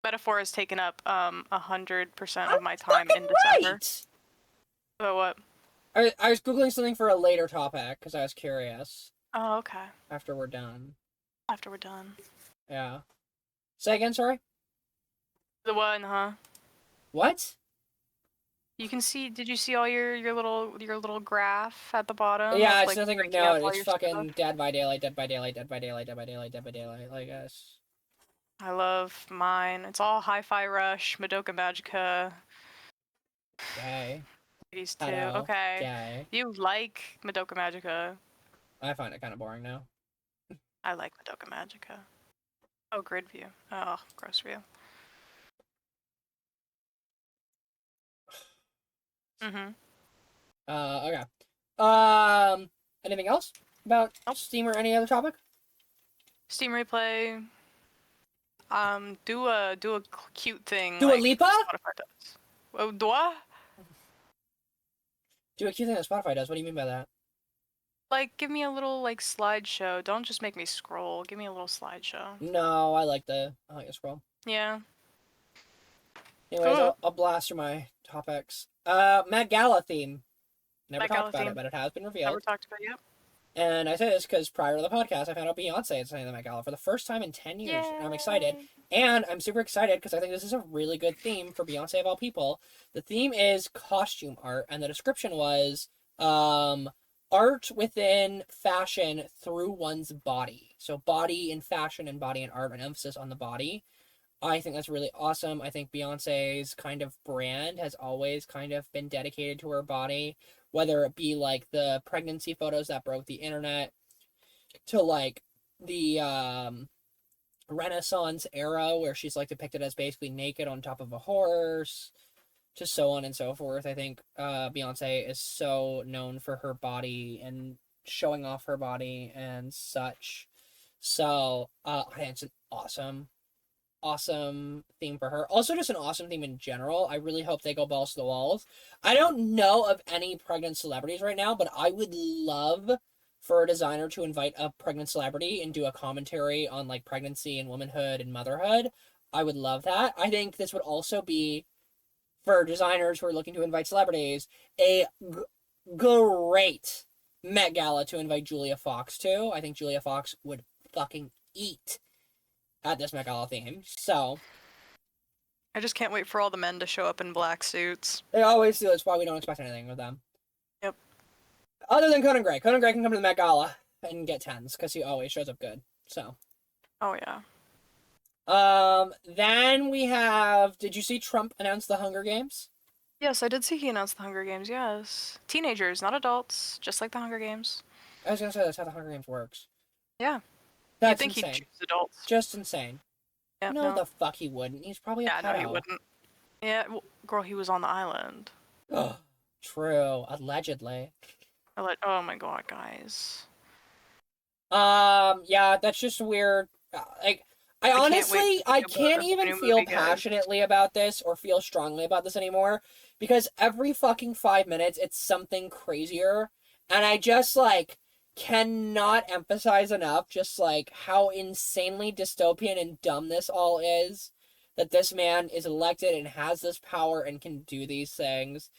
B: Metaphor has taken up 100% of my time in December.
A: Right!
B: So what?
A: I was Googling something for a later topic because I was curious.
B: Oh, okay.
A: After we're done.
B: After we're done.
A: Yeah. Say again, sorry?
B: The one, huh?
A: What?
B: You can see. Did you see all your little graph at the bottom?
A: Yeah,
B: of,
A: it's
B: like,
A: nothing of
B: breaking up
A: note.
B: all
A: It's
B: your
A: fucking
B: stuff?
A: Dead by Daylight, Dead by Daylight, Dead by Daylight, Dead by Daylight, Dead by Daylight, I guess.
B: I love mine. It's all Hi-Fi Rush, Madoka Magica,
A: Gay.
B: these two.
A: Hello.
B: Okay.
A: Gay.
B: You like Madoka Magica.
A: I find it kind of boring now.
B: I like Madoka Magica. Oh, grid view. Oh, gross view. Mm-hmm.
A: Okay. Anything else about
B: Nope.
A: Steam or any other topic?
B: Steam replay. Do a cute thing.
A: Dua
B: like
A: Lipa?
B: Spotify does. Oh, Dua?
A: Do a cute thing that Spotify does. What do you mean by that?
B: Like, give me a little like slideshow. Don't just make me scroll. Give me a little slideshow.
A: No, I like the scroll.
B: Yeah.
A: Anyways,
B: Cool.
A: I'll blast through my topics. Met Gala theme. Never
B: Met
A: talked
B: Gala
A: about
B: theme.
A: it, but it has been revealed.
B: Never talked about it.
A: And I say this because prior to the podcast, I found out Beyonce is saying the Met Gala for the first time in 10 years.
B: Yay.
A: And I'm excited. And I'm super excited because I think this is a really good theme for Beyonce of all people. The theme is costume art, and the description was art within fashion through one's body. So body in fashion and body in art, an emphasis on the body. I think that's really awesome. I think Beyonce's kind of brand has always kind of been dedicated to her body, whether it be like the pregnancy photos that broke the internet to like the Renaissance era where she's like depicted as basically naked on top of a horse to so on and so forth. I think Beyonce is so known for her body and showing off her body and such. So I think it's an awesome theme for her. Also, just an awesome theme in general. I really hope they go balls to the walls. I don't know of any pregnant celebrities right now, but I would love for a designer to invite a pregnant celebrity and do a commentary on like pregnancy and womanhood and motherhood. I would love that. I think this would also be for designers who are looking to invite celebrities a great Met Gala to invite Julia Fox to. I think Julia Fox would fucking eat at this Met Gala theme. So
B: I just can't wait for all the men to show up in black suits.
A: they always do. That's why we don't expect anything with them.
B: Yep.
A: Other than Conan Gray. Conan Gray can come to the Met Gala and get tens because he always shows up good. So.
B: Oh yeah.
A: Then we have. Did you see Trump announce the Hunger Games?
B: Yes, I did see he announced the Hunger Games. Yes, teenagers, not adults, just like the Hunger Games.
A: I was gonna say that's how the Hunger Games works.
B: Yeah.
A: That's
B: You'd think
A: insane.
B: he'd choose adults.
A: Just insane.
B: Yeah.
A: No, the fuck he wouldn't. He's probably a
B: Yeah,
A: pedo.
B: no, he wouldn't. Yeah, well, girl, he was on the island.
A: True. Allegedly.
B: Oh my god, guys.
A: Yeah, that's just weird. like, I
B: can't wait
A: honestly,
B: to
A: I
B: see what
A: can't
B: the
A: even
B: new
A: feel
B: movie, guys.
A: passionately about this or feel strongly about this anymore because every fucking 5 minutes it's something crazier. And I just, like, cannot emphasize enough just, like, how insanely dystopian and dumb this all is. That this man is elected and has this power and can do these things.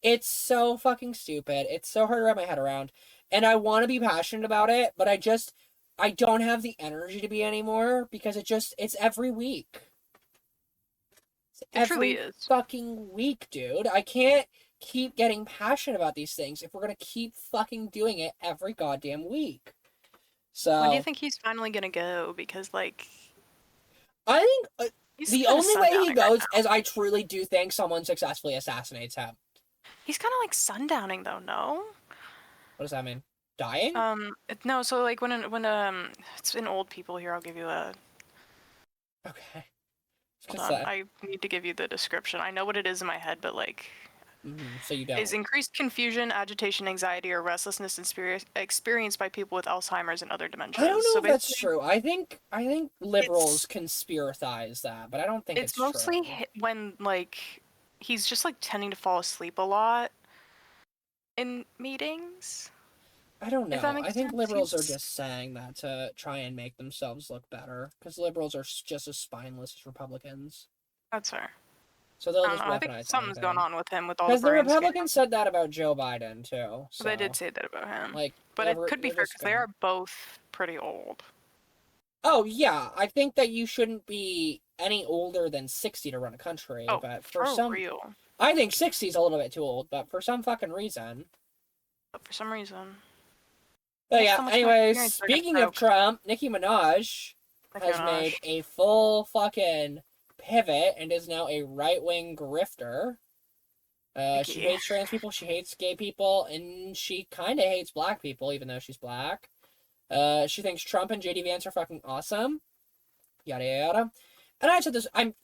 A: It's so fucking stupid. It's so hard to wrap my head around. And I want to be passionate about it, but I don't have the energy to be anymore because it's every week. It's
B: It truly
A: every
B: is.
A: fucking week, dude. I can't keep getting passionate about these things if we're gonna keep fucking doing it every goddamn week.
B: When do you
A: So,
B: think he's finally gonna go? Because, like,
A: I think
B: he's
A: the
B: kind of
A: only way he
B: sundowning right
A: goes
B: now.
A: is I truly do think someone successfully assassinates him.
B: He's kind of like sundowning, though, no?
A: What does that mean? Dying?
B: No, so, like, it's in old people here, I'll give you a...
A: Okay.
B: Hold
A: Just
B: on, I need to give you the description. I know what it is in my head, but, like...
A: so you
B: Is
A: don't.
B: increased confusion, agitation, anxiety, or restlessness experienced by people with Alzheimer's and other
A: I don't
B: dementias.
A: know
B: So
A: if that's
B: basically,
A: true. I think liberals
B: it's
A: conspiratize that, but I don't think
B: it's
A: it's
B: mostly
A: true.
B: when, like, he's just, like, tending to fall asleep a lot in meetings.
A: I don't
B: If that
A: know. I
B: makes
A: think
B: sense.
A: liberals are
B: He's
A: just saying that to try and make themselves look better because liberals are just as spineless as Republicans.
B: That's fair.
A: So they'll
B: I don't
A: just
B: know. I think
A: weaponize
B: something's going
A: anything.
B: on with him with all the
A: Because the
B: brain scans.
A: Republicans said that about Joe Biden too.
B: They did
A: So,
B: say that about him,
A: like,
B: but it could be
A: they're
B: fair
A: just
B: because they
A: gonna.
B: are both pretty old.
A: Oh yeah, I think that you shouldn't be any older than 60 to run a country.
B: Oh,
A: But for
B: for
A: some,
B: real.
A: I think 60 is a little bit too old. But for some fucking reason.
B: But for some reason, they
A: But
B: have
A: yeah,
B: so much more
A: anyways,
B: experience. They're gonna
A: speaking of
B: broke.
A: Trump, Nicki Minaj
B: Nicki
A: has made
B: Minaj.
A: a full fucking pivot and is now a right wing grifter. She
B: Nicki.
A: hates trans people, she hates gay people, and she kind of hates black people, even though she's black. She thinks Trump and JD Vance are fucking awesome. Yada yada. And I said this. I'm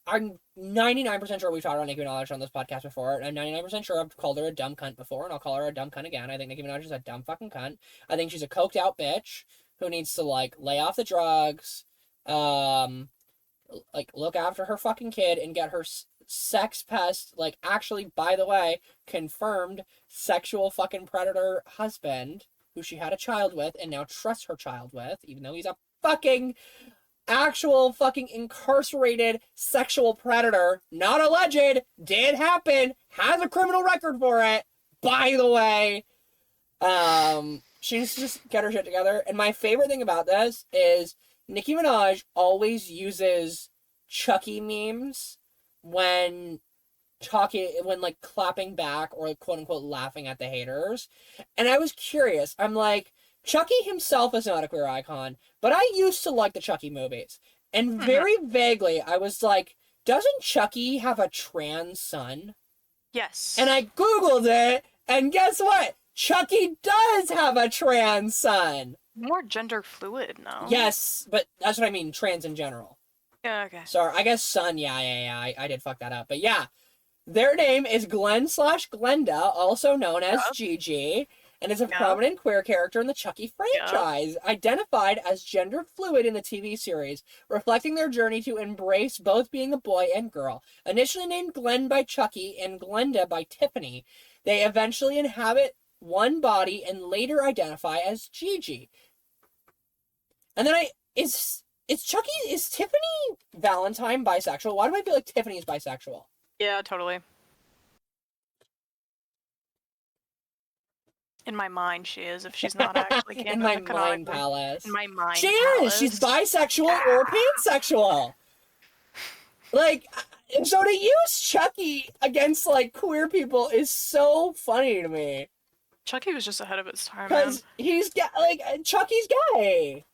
A: 99% sure we've talked about Nicki Minaj on this podcast before. And I'm 99% sure I've called her a dumb cunt before, and I'll call her a dumb cunt again. I think Nicki Minaj is a dumb fucking cunt. I think she's a coked out bitch who needs to, like, lay off the drugs, um, like, look after her fucking kid and get her sex pest, like, actually, by the way, confirmed sexual fucking predator husband who she had a child with and now trusts her child with, even though he's a fucking actual fucking incarcerated sexual predator, not alleged, did happen, has a criminal record for it, by the way. She needs to just get her shit together. And my favorite thing about this is Nicki Minaj always uses Chucky memes when when, like, clapping back or, like, quote unquote laughing at the haters. And I was curious. I'm like, Chucky himself is not a queer icon, but I used to like the Chucky movies. And
B: Mhm.
A: very vaguely, I was like, doesn't Chucky have a trans son? And I
B: Yes.
A: Googled it, and guess what? Chucky does have a trans son.
B: More gender fluid, no?
A: Yes, but that's what I mean, trans in general.
B: Yeah, okay.
A: Sorry, I guess son, yeah, I did fuck that up. But yeah, their name is Glenn/Glenda, also known as
B: Yep.
A: Gigi, and is a
B: Yep.
A: prominent queer character in the Chucky
B: Yep.
A: franchise, identified as gender fluid in the TV series, reflecting their journey to embrace both being a boy and girl. Initially named Glenn by Chucky and Glenda by Tiffany, they eventually inhabit one body and later identify as Gigi. And then is Tiffany Valentine bisexual? Why do I feel like Tiffany is bisexual?
B: Yeah, totally. In my mind, she is. If she's not actually
A: In my
B: canon
A: mind
B: canonically.
A: palace.
B: In my
A: She
B: mind
A: is. She's
B: palace.
A: bisexual or
B: Ah.
A: pansexual. Like, so to use Chucky against, like, queer people is so funny to me.
B: Chucky was just ahead of its time, man.
A: Because Chucky's gay.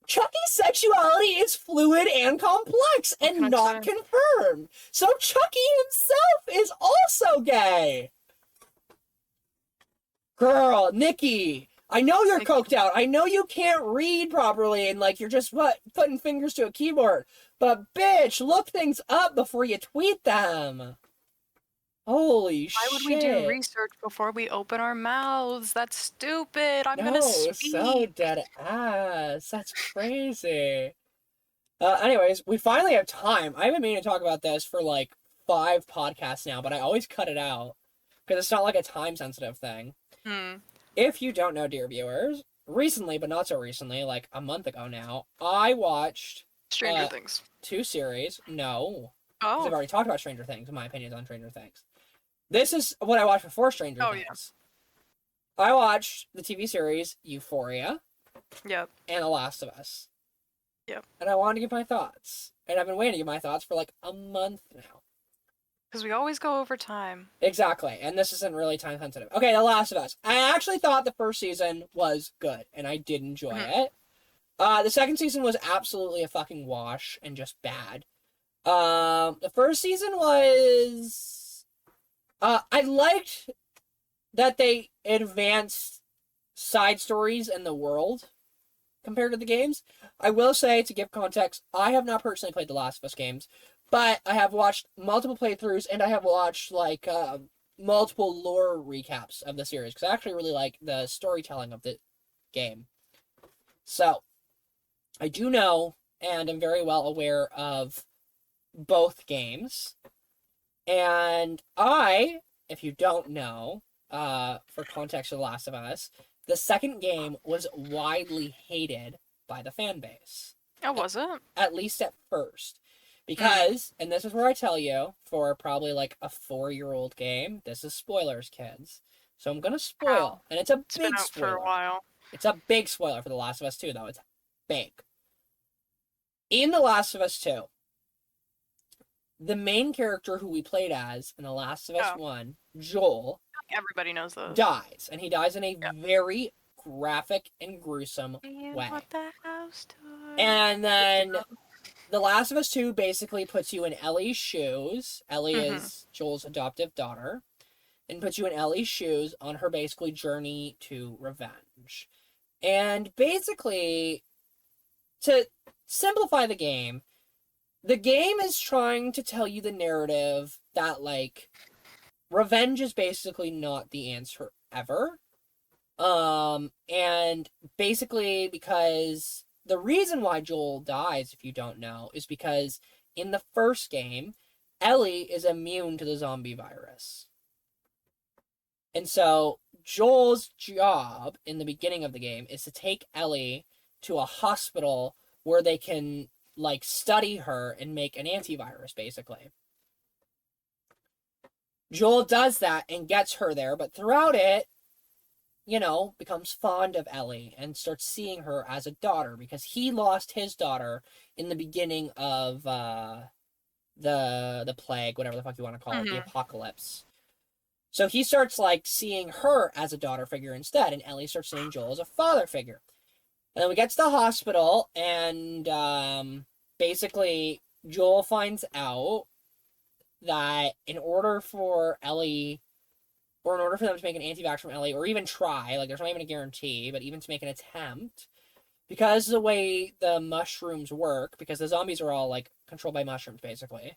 A: Chucky's sexuality is fluid and complex
B: What can
A: and
B: I
A: not
B: say?
A: confirmed. So Chucky himself is also gay. Girl, Nikki, I know you're
B: Nikki.
A: coked out. I know you can't read properly and, like, you're just putting fingers to a keyboard. But bitch, look things up before you tweet them. Holy
B: Why
A: shit.
B: would we do research before we open our mouths? That's stupid. I'm gonna
A: No, so
B: speak.
A: dead ass. That's crazy. Anyways, we finally have time. I've been meaning to talk about this for like 5 podcasts now, but I always cut it out because it's not like a time sensitive thing.
B: Hmm.
A: If you don't know, dear viewers, recently, but not so recently, like a month ago now, I watched
B: Stranger Things.
A: 2 series. No, because I've
B: Oh.
A: already talked about Stranger Things, my opinions on Stranger Things. This is what I watched before Stranger
B: Oh yeah.
A: Things. I watched the TV series Euphoria
B: Yep.
A: and The Last of Us.
B: Yep.
A: And I wanted to give my thoughts. And I've been waiting to give my thoughts for like a month now.
B: Because we always go over time.
A: Exactly. And this isn't really time sensitive. Okay, The Last of Us. I actually thought the first season was good, and I did enjoy it. The second season was absolutely a fucking wash and just bad. The first season was I liked that they advanced side stories in the world compared to the games. I will say, to give context, I have not personally played the Last of Us games, but I have watched multiple playthroughs and I have watched like multiple lore recaps of the series because I actually really like the storytelling of the game. So I do know and am very well aware of both games. And I, if you don't know, for context of The Last of Us, the second game was widely hated by the fan base.
B: Oh, was it?
A: At least at first. Because, and this is where I tell you, for probably like a 4-year-old game, this is spoilers, kids. So I'm gonna spoil. And it's a
B: It's been
A: big
B: out for a
A: spoiler.
B: while.
A: It's a big spoiler for The Last of Us 2, though. It's big. In The Last of Us 2, the main character who we played as in The Last of Us 1, Joel,
B: Everybody knows those.
A: dies. And he dies in a very graphic and gruesome way.
B: The house door.
A: And then The Last of Us 2 basically puts you in Ellie's shoes. Ellie is Joel's adoptive daughter. And puts you in Ellie's shoes on her basically journey to revenge. And basically, to simplify the game is trying to tell you the narrative that, like, revenge is basically not the answer ever. And basically because the reason why Joel dies, if you don't know, is because in the first game, Ellie is immune to the zombie virus. And so Joel's job in the beginning of the game is to take Ellie to a hospital where they can, like, study her and make an antivirus, basically. Joel does that and gets her there, but throughout it, you know, becomes fond of Ellie and starts seeing her as a daughter because he lost his daughter in the beginning of the plague, whatever the fuck you want to call it, the apocalypse. So he starts, like, seeing her as a daughter figure instead, and Ellie starts seeing Joel as a father figure. And then we get to the hospital, and basically Joel finds out that in order for Ellie, or in order for them to make an anti-vax from Ellie, or even try, like, there's not even a guarantee, but even to make an attempt, because of the way the mushrooms work, because the zombies are all, like, controlled by mushrooms, basically,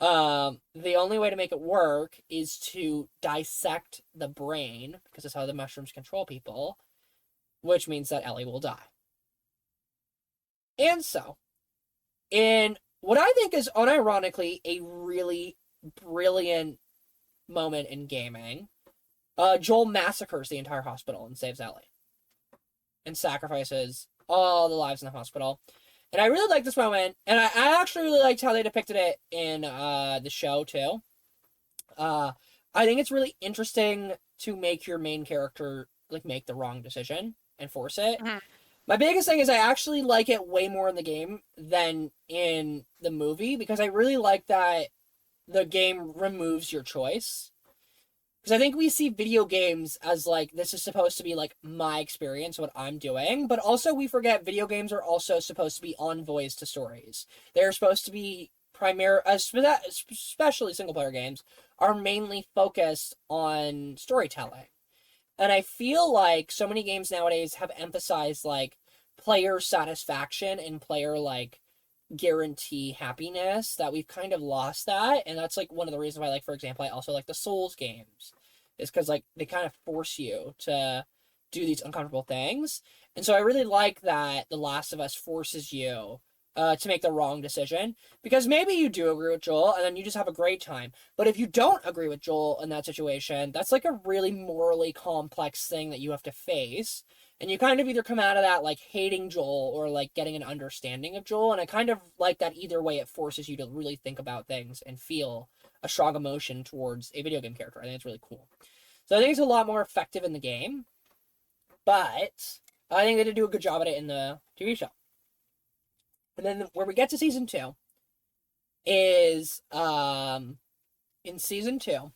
A: the only way to make it work is to dissect the brain, because that's how the mushrooms control people, which means that Ellie will die. And so, in what I think is unironically a really brilliant moment in gaming, Joel massacres the entire hospital and saves Ellie. And sacrifices all the lives in the hospital. And I really like this moment, and I actually really liked how they depicted it in the show, too. I think it's really interesting to make your main character, like, make the wrong decision and force it. My biggest thing is I actually like it way more in the game than in the movie, because I really like that the game removes your choice. Because I think we see video games as, like, this is supposed to be, like, my experience, what I'm doing, but also we forget video games are also supposed to be envoys to stories. They're supposed to be especially single-player games, are mainly focused on storytelling. And I feel like so many games nowadays have emphasized, like, player satisfaction and player, like, guarantee happiness, that we've kind of lost that. And that's, like, one of the reasons why, like, for example, I also like the Souls games, is because, like, they kind of force you to do these uncomfortable things. And so I really like that The Last of Us forces you to make the wrong decision. Because maybe you do agree with Joel and then you just have a great time. But if you don't agree with Joel in that situation, that's like a really morally complex thing that you have to face. And you kind of either come out of that like hating Joel or like getting an understanding of Joel. And I kind of like that either way. It forces you to really think about things and feel a strong emotion towards a video game character. I think it's really cool. So I think it's a lot more effective in the game. But I think they did do a good job at it in the TV show. And then where we get to season 2 is in season 2,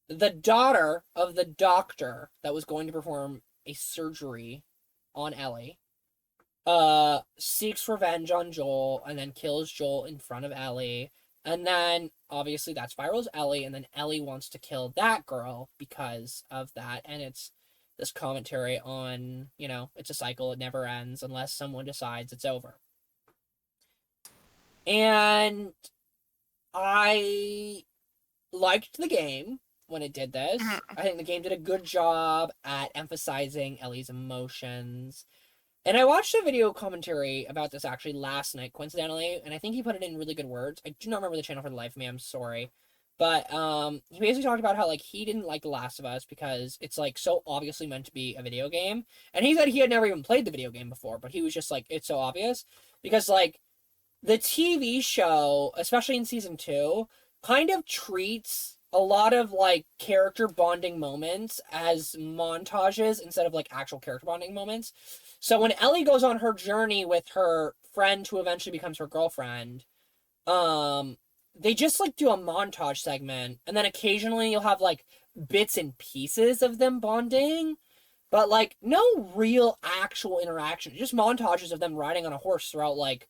A: the daughter of the doctor that was going to perform a surgery on Ellie seeks revenge on Joel and then kills Joel in front of Ellie. And then obviously that spirals Ellie, and then Ellie wants to kill that girl because of that. And it's this commentary on, you know, it's a cycle, it never ends unless someone decides it's over. And I liked the game when it did this. I think the game did a good job at emphasizing Ellie's emotions. And I watched a video commentary about this actually last night, coincidentally, and I think he put it in really good words. I do not remember the channel for the life of me, I'm sorry. But he basically talked about how like he didn't like The Last of Us because it's like so obviously meant to be a video game. And he said he had never even played the video game before, but he was just like, it's so obvious. Because like the TV show, especially in season 2, kind of treats a lot of like character bonding moments as montages instead of like actual character bonding moments. So when Ellie goes on her journey with her friend who eventually becomes her girlfriend, they just like do a montage segment, and then occasionally you'll have like bits and pieces of them bonding, but like no real actual interaction. Just montages of them riding on a horse throughout like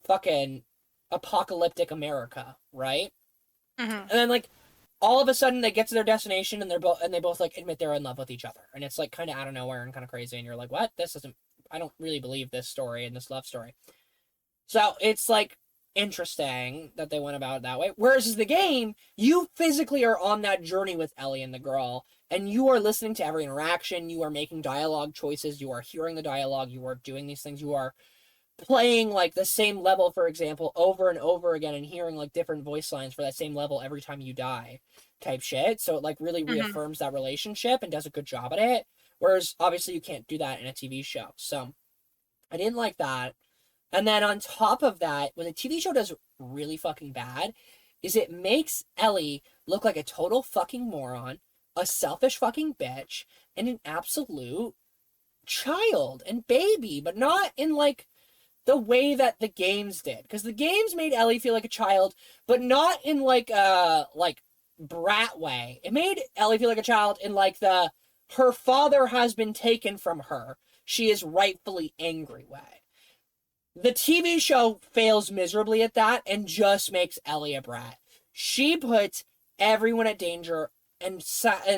A: fucking apocalyptic America, right? And then like all of a sudden they get to their destination and they both like admit they're in love with each other, and it's like kind of out of nowhere and kind of crazy, and you're like, what? This isn't. I don't really believe this story and this love story. So it's like interesting that they went about it that way. Whereas in the game, you physically are on that journey with Ellie and the girl, and you are listening to every interaction. You are making dialogue choices. You are hearing the dialogue. You are doing these things. You are playing like the same level, for example, over and over again, and hearing like different voice lines for that same level every time you die, type shit. So it like really reaffirms that relationship and does a good job at it. Whereas obviously you can't do that in a TV show. So I didn't like that. And then on top of that, what the TV show does really fucking bad is it makes Ellie look like a total fucking moron, a selfish fucking bitch, and an absolute child and baby, but not in like the way that the games did. Because the games made Ellie feel like a child, but not in like a like brat way. It made Ellie feel like a child in like the her father has been taken from her, she is rightfully angry way. The TV show fails miserably at that and just makes Ellie a brat. She puts everyone at danger and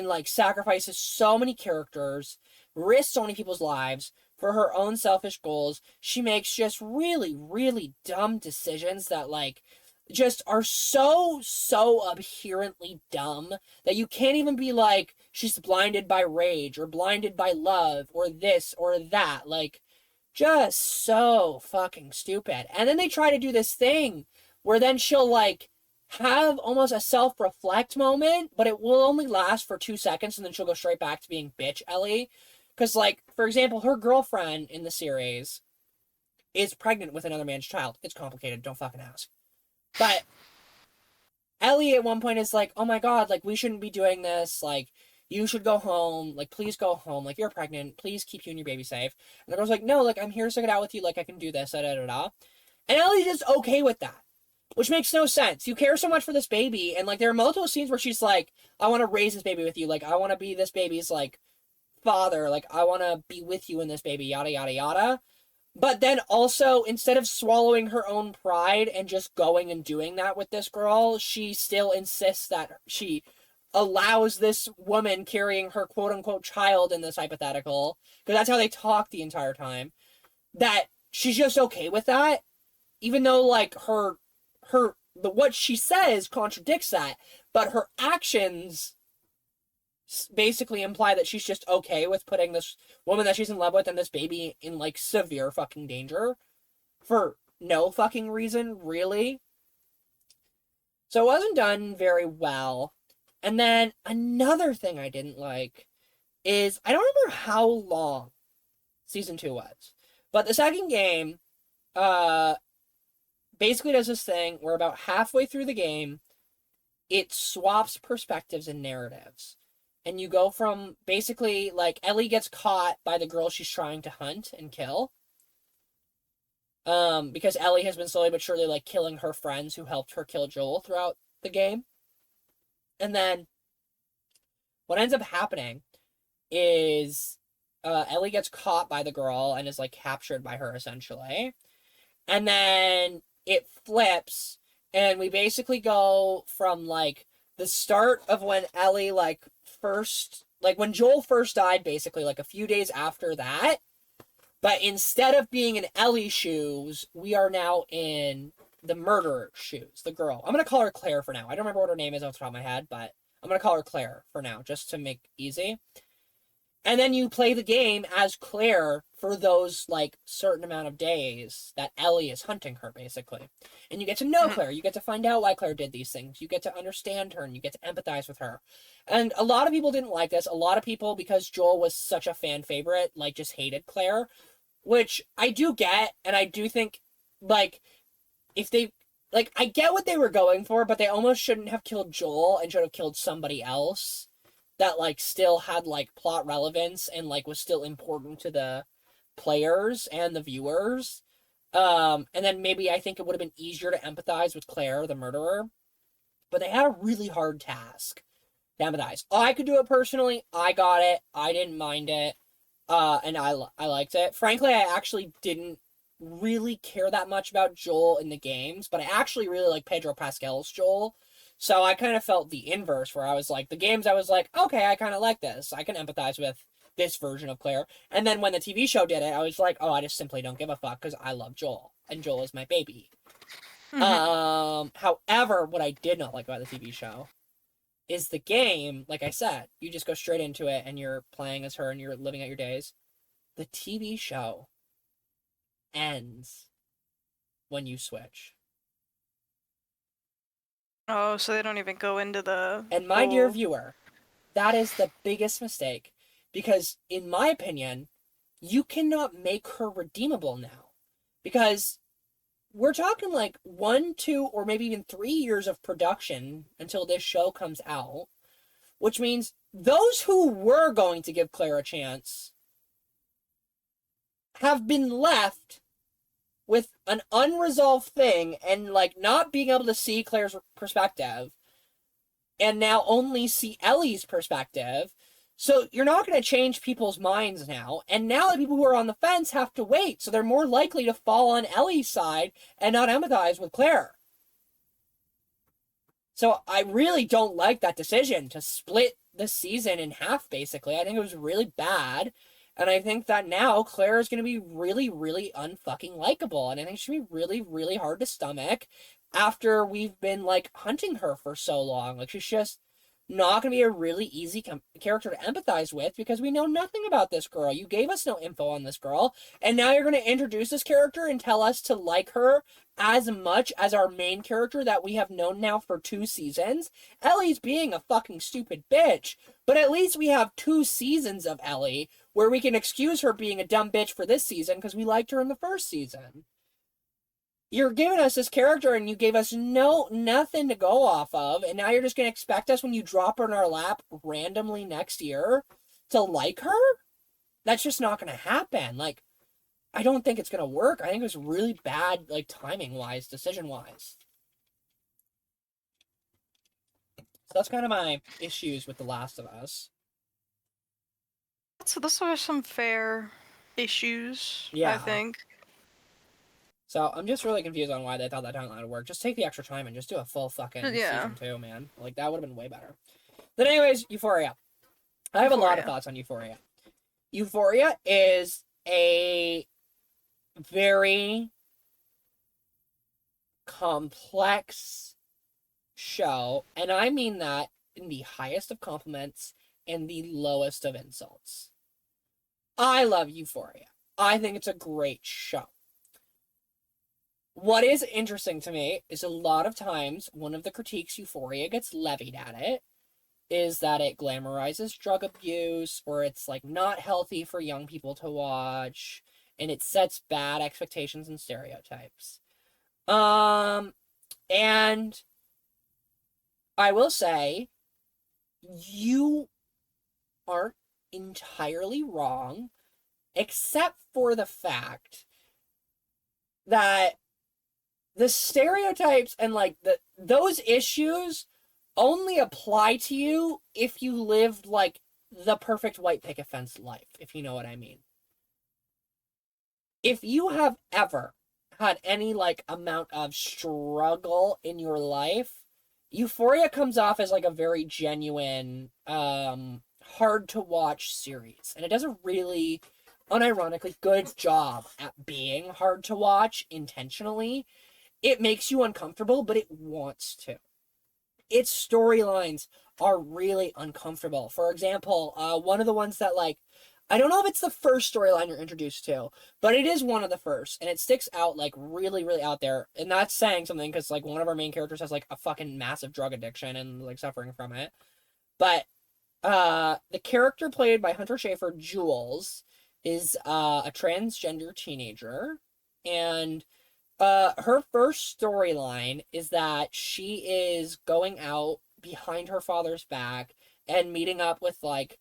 A: like sacrifices so many characters, risks so many people's lives for her own selfish goals. She makes just really, really dumb decisions that like just are so abhorrently dumb that you can't even be like she's blinded by rage or blinded by love or this or that. Like just so fucking stupid. And then they try to do this thing where then she'll like have almost a self-reflect moment, but it will only last for 2 seconds and then she'll go straight back to being bitch Ellie. Because like, for example, her girlfriend in the series is pregnant with another man's child. It's complicated, don't fucking ask. But Ellie at one point is like, oh my god, like we shouldn't be doing this, like you should go home, like please go home, like you're pregnant, please keep you and your baby safe. And the girl's like, no, like I'm here to stick it out with you, like I can do this, da da da da. And Ellie's just okay with that, which makes no sense. You care so much for this baby, and like there are multiple scenes where she's like, I want to raise this baby with you, like I want to be this baby's like father, like I want to be with you in this baby, yada yada yada. But then also, instead of swallowing her own pride and just going and doing that with this girl, she still insists that she allows this woman carrying her quote-unquote child in this hypothetical, because that's how they talk the entire time, that she's just okay with that, even though, like, what she says contradicts that, but her actions basically imply that she's just okay with putting this woman that she's in love with and this baby in like severe fucking danger for no fucking reason, really. So it wasn't done very well. And then another thing I didn't like is I don't remember how long season 2 was, but the second game uh basically does this thing where about halfway through the game it swaps perspectives and narratives. And you go from basically like Ellie gets caught by the girl she's trying to hunt and kill. Because Ellie has been slowly but surely like killing her friends who helped her kill Joel throughout the game. And then what ends up happening is Ellie gets caught by the girl and is like captured by her essentially. And then it flips and we basically go from like the start of when Ellie like first like when Joel first died basically like a few days after that. But instead of being in Ellie's shoes, we are now in the murderer's shoes, the girl. I'm going to call her Claire for now. I don't remember what her name is off the top of my head, but I'm going to call her Claire for now, just to make it easy. And then you play the game as Claire for those, like, certain amount of days that Ellie is hunting her, basically. And you get to know Claire. You get to find out why Claire did these things. You get to understand her, and you get to empathize with her. And a lot of people didn't like this. A lot of people, because Joel was such a fan favorite, like, just hated Claire. Which I do get, and I do think, like, if they... Like, I get what they were going for, but they almost shouldn't have killed Joel and should have killed somebody else that like still had like plot relevance and like was still important to the players and the viewers. And then maybe I think it would have been easier to empathize with Claire, the murderer. But they had a really hard task to empathize. I could do it personally. I got it. I didn't mind it. And I liked it. Frankly, I actually didn't really care that much about Joel in the games, but I actually really like Pedro Pascal's Joel. So I kind of felt the inverse, where I was like, the games I was like, okay, I kind of like this. I can empathize with this version of Claire. And then when the TV show did it, I was like, oh, I just simply don't give a fuck because I love Joel. And Joel is my baby. However, what I did not like about the TV show is the game, like I said, you just go straight into it and you're playing as her and you're living out your days. The TV show ends when you switch.
B: Oh, so they don't even go into the...
A: And my dear viewer, that is the biggest mistake. Because, in my opinion, you cannot make her redeemable now. Because we're talking like 1, 2, or maybe even 3 years of production until this show comes out. Which means those who were going to give Claire a chance have been left with an unresolved thing and like not being able to see Claire's perspective and now only see Ellie's perspective. So you're not going to change people's minds now. And now the people who are on the fence have to wait. So they're more likely to fall on Ellie's side and not empathize with Claire. So I really don't like that decision to split the season in half, basically. I think it was really bad. And I think that now Claire is going to be really, really unfucking likable. And I think she'll be really, really hard to stomach after we've been, like, hunting her for so long. Like, she's just not going to be a really easy character to empathize with because we know nothing about this girl. You gave us no info on this girl. And now you're going to introduce this character and tell us to like her as much as our main character that we have known now for 2 seasons. Ellie's being a fucking stupid bitch. But at least we have 2 seasons of Ellie where we can excuse her being a dumb bitch for this season because we liked her in the first season. You're giving us this character and you gave us nothing to go off of, and now you're just going to expect us when you drop her in our lap randomly next year to like her? That's just not going to happen. Like, I don't think it's going to work. I think it was really bad, like, timing-wise, decision-wise. So that's kind of my issues with The Last of Us.
B: So those are some fair issues, I think.
A: So I'm just really confused on why they thought that timeline would work. Just take the extra time and just do a full fucking season 2, man. Like, that would have been way better. But anyways, Euphoria. I have a lot of thoughts on Euphoria. Euphoria is a very complex show, and I mean that in the highest of compliments and the lowest of insults. I love Euphoria. I think it's a great show. what is interesting to me is a lot of times one of the critiques Euphoria gets levied at it is that it glamorizes drug abuse or it's like not healthy for young people to watch and it sets bad expectations and stereotypes. Um and I will say you aren't entirely wrong except for the fact that the stereotypes and like those issues only apply to you if you lived like the perfect white picket fence life, if you know what I mean. If you have ever had any like amount of struggle in your life, Euphoria comes off as like a very genuine, hard to watch series. And it does a really unironically good job at being hard to watch intentionally. It makes you uncomfortable, but it wants to. Its storylines are really uncomfortable. For example, one of the ones that like I don't know if it's the first storyline you're introduced to, but it is one of the first, and it sticks out like really, really out there. And that's saying something because like one of our main characters has like a fucking massive drug addiction and like suffering from it. But the character played by Hunter Schafer, Jules, is a transgender teenager, and her first storyline is that she is going out behind her father's back and meeting up with like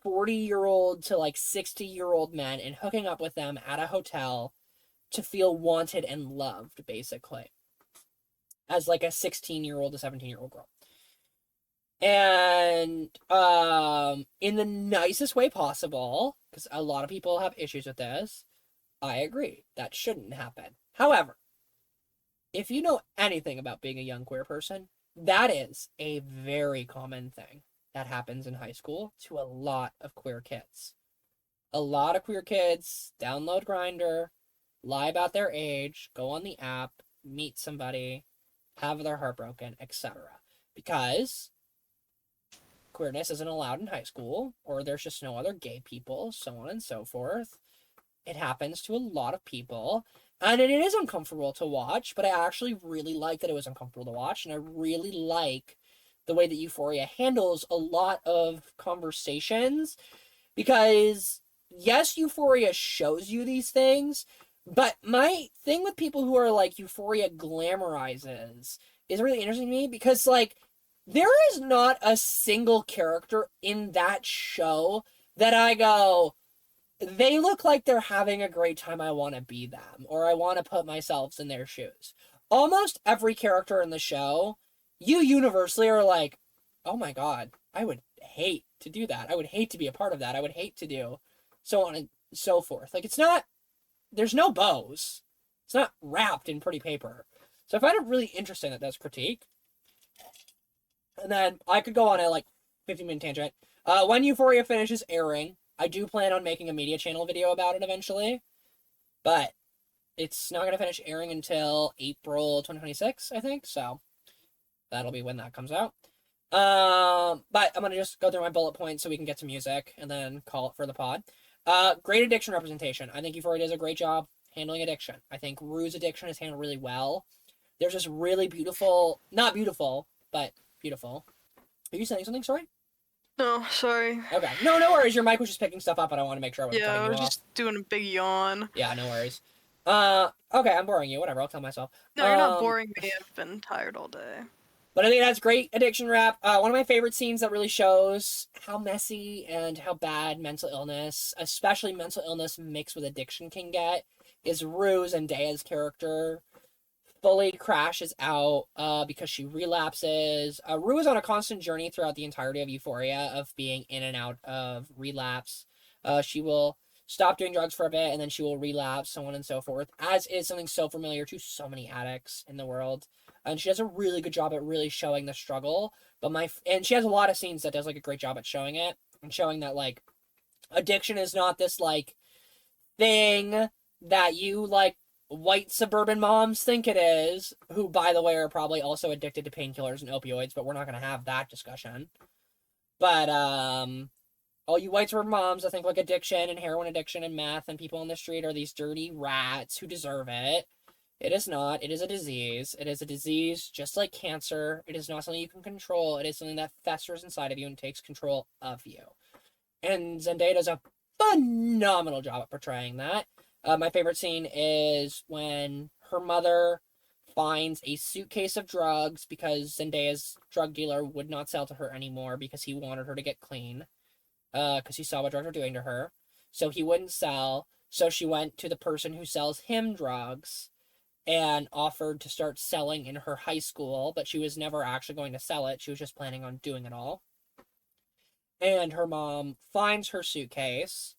A: 40-year-old to like 60-year-old men and hooking up with them at a hotel to feel wanted and loved, basically, as like a 16-year-old to 17-year-old girl. And in the nicest way possible, because a lot of people have issues with this, I agree. That shouldn't happen. However, if you know anything about being a young queer person, that is a very common thing that happens in high school to a lot of queer kids. A lot of queer kids download Grindr, lie about their age, go on the app, meet somebody, have their heart broken, etc. Because queerness isn't allowed in high school, or there's just no other gay people, so on and so forth. It happens to a lot of people, and it is uncomfortable to watch, but I actually really like that it was uncomfortable to watch, and I really like the way that Euphoria handles a lot of conversations because, yes, Euphoria shows you these things, but my thing with people who are like Euphoria glamorizes is really interesting to me because, like, there is not a single character in that show that I go, they look like they're having a great time. I want to be them, or I want to put myself in their shoes. Almost every character in the show, you universally are like, oh my god, I would hate to do that. I would hate to be a part of that. I would hate to do so on and so forth. Like, it's not, there's no bows. It's not wrapped in pretty paper. So I find it really interesting that that's critique. And then I could go on a like 15-minute tangent. When Euphoria finishes airing, I do plan on making a media channel video about it eventually, but it's not going to finish airing until April 2026, I think, so that'll be when that comes out. But I'm going to just go through my bullet points so we can get to music and then call it for the pod. Great addiction representation. I think Euphoria does a great job handling addiction. I think Rue's addiction is handled really well. There's this really beautiful, not beautiful, but beautiful. Are you saying something? Sorry?
B: No, sorry.
A: Okay. No, no worries. Your mic was just picking stuff up, and I want to make sure I wasn't
B: Yeah, I
A: cutting you
B: was
A: off.
B: just doing a big yawn.
A: Yeah, no worries. Okay, I'm boring you. Whatever, I'll tell myself.
B: No, you're not boring me. I've been tired all day.
A: But I think that's great addiction rap. One of my favorite scenes that really shows how messy and how bad mental illness, especially mental illness mixed with addiction, can get, is Rue, Zendaya's character, fully crashes out because she relapses. Rue is on a constant journey throughout the entirety of Euphoria of being in and out of relapse. She will stop doing drugs for a bit and then she will relapse, so on and so forth, as is something so familiar to so many addicts in the world. And she does a really good job at really showing the struggle. And she has a lot of scenes that does like a great job at showing it and showing that like addiction is not this like thing that you like white suburban moms think it is, who by the way are probably also addicted to painkillers and opioids, but we're not going to have that discussion. But all you white suburban moms that think like addiction and heroin addiction and meth and people on the street are these dirty rats who deserve it, It is not. It is a disease. It is a disease just like cancer. It is not something you can control. It is something that festers inside of you and takes control of you. And Zendaya does a phenomenal job at portraying that. My favorite scene is when her mother finds a suitcase of drugs because Zendaya's drug dealer would not sell to her anymore because he wanted her to get clean. Because he saw what drugs were doing to her. So he wouldn't sell. So she went to the person who sells him drugs and offered to start selling in her high school, but she was never actually going to sell it. She was just planning on doing it all. And her mom finds her suitcase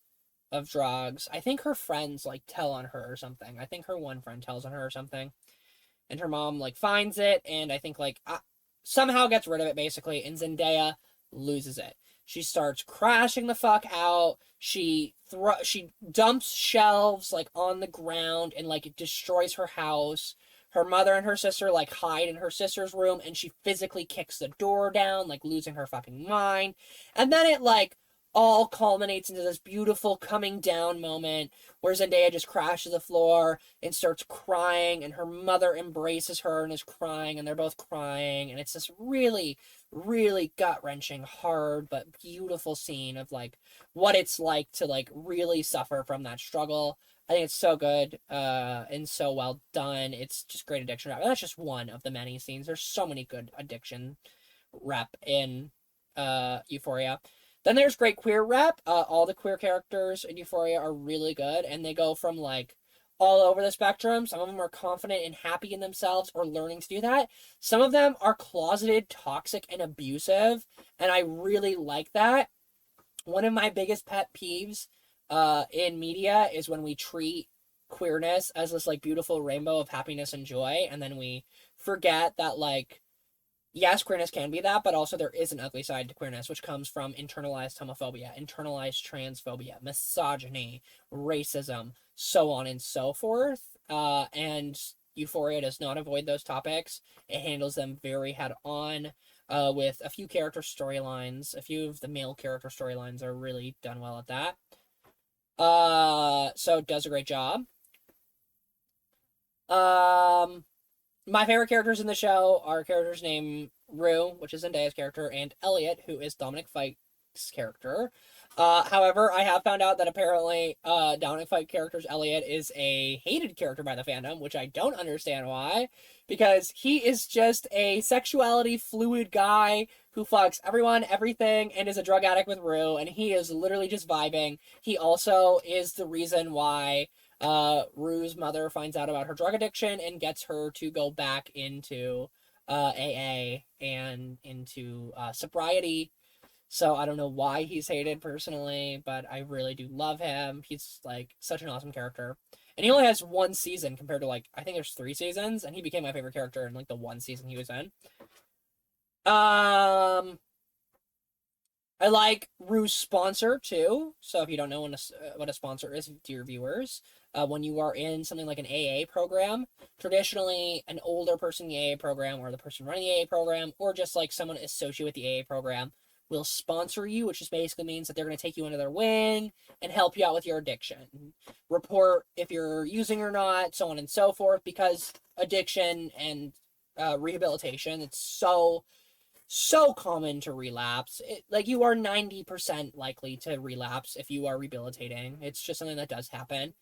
A: of drugs. I think her friends like tell on her or something. I think her one friend tells on her or something. And her mom like finds it and I think like somehow gets rid of it basically, and Zendaya loses it. She starts crashing the fuck out. She dumps shelves like on the ground and like it destroys her house. Her mother and her sister like hide in her sister's room and she physically kicks the door down, like losing her fucking mind. And then it like all culminates into this beautiful coming down moment where Zendaya just crashes the floor and starts crying, and her mother embraces her and is crying, and they're both crying, and it's this really, really gut wrenching, hard but beautiful scene of like what it's like to like really suffer from that struggle. I think it's so good, and so well done. It's just great addiction rap. And that's just one of the many scenes. There's so many good addiction rep in Euphoria. Then there's great queer rep. All the queer characters in Euphoria are really good, and they go from like all over the spectrum. Some of them are confident and happy in themselves or learning to do that. Some of them are closeted, toxic, and abusive, and I really like that. One of my biggest pet peeves in media is when we treat queerness as this like beautiful rainbow of happiness and joy, and then we forget that like yes, queerness can be that, but also there is an ugly side to queerness, which comes from internalized homophobia, internalized transphobia, misogyny, racism, so on and so forth. And Euphoria does not avoid those topics. It handles them very head on. With a few character storylines, a few of the male character storylines are really done well at that. So it does a great job. Um, my favorite characters in the show are characters named Rue, which is Zendaya's character, and Elliot, who is Dominic Fike's character. However, I have found out that apparently Dominic Fike character's Elliot is a hated character by the fandom, which I don't understand why, because he is just a sexuality fluid guy who fucks everyone, everything, and is a drug addict with Rue, and he is literally just vibing. He also is the reason why Rue's mother finds out about her drug addiction and gets her to go back into AA and into sobriety. So I don't know why he's hated personally, but I really do love him. He's like such an awesome character. And he only has one season compared to like I think there's 3 seasons, and he became my favorite character in like the one season he was in. Um I like Rue's sponsor too. So if you don't know what a sponsor is, dear viewers, when you are in something like an AA program, traditionally an older person in the AA program or the person running the AA program or just like someone associated with the AA program will sponsor you, which just basically means that they're going to take you under their wing and help you out with your addiction. Report if you're using or not, so on and so forth, because addiction and rehabilitation, it's so common to relapse. Like you are 90% likely to relapse if you are rehabilitating. It's just something that does happen.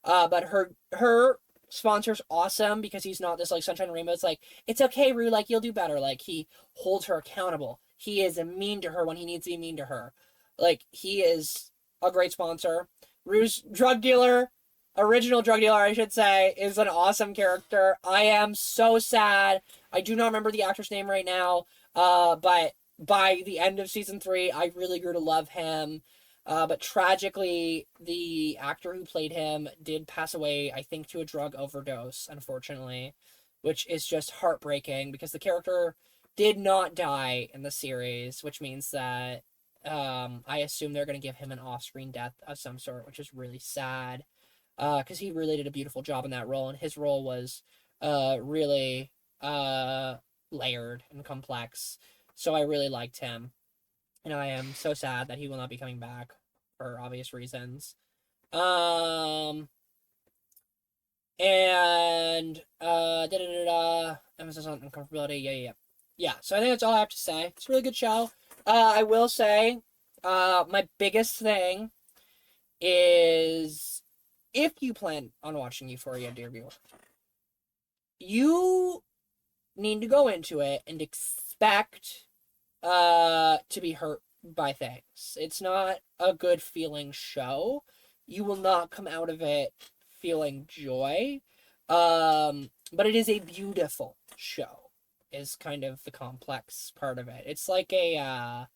A: But her sponsor's awesome because he's not this like sunshine and rainbow. It's like it's okay, Rue. Like you'll do better. Like he holds her accountable. He is mean to her when he needs to be mean to her. Like he is a great sponsor. Rue's drug dealer, original drug dealer, I should say, is an awesome character. I am so sad. I do not remember the actor's name right now. But by the end of season 3, I really grew to love him. But tragically, the actor who played him did pass away, I think, to a drug overdose, unfortunately, which is just heartbreaking because the character did not die in the series, which means that I assume they're going to give him an off-screen death of some sort, which is really sad. Because he really did a beautiful job in that role, and his role was really layered and complex. So I really liked him, and I am so sad that he will not be coming back for obvious reasons. Um, And emphasis on uncomfortability. Yeah. So I think that's all I have to say. It's a really good show. I will say, my biggest thing is, if you plan on watching Euphoria, dear viewer, you need to go into it and expect to be hurt by things. It's not a good feeling show. You will not come out of it feeling joy. But it is a beautiful show, is kind of the complex part of it. It's like a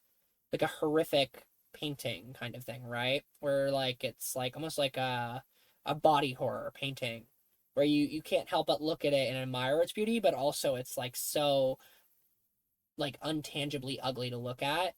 A: horrific painting kind of thing, right? Where like it's like almost like a body horror painting where you can't help but look at it and admire its beauty, but also it's like so like untangibly ugly to look at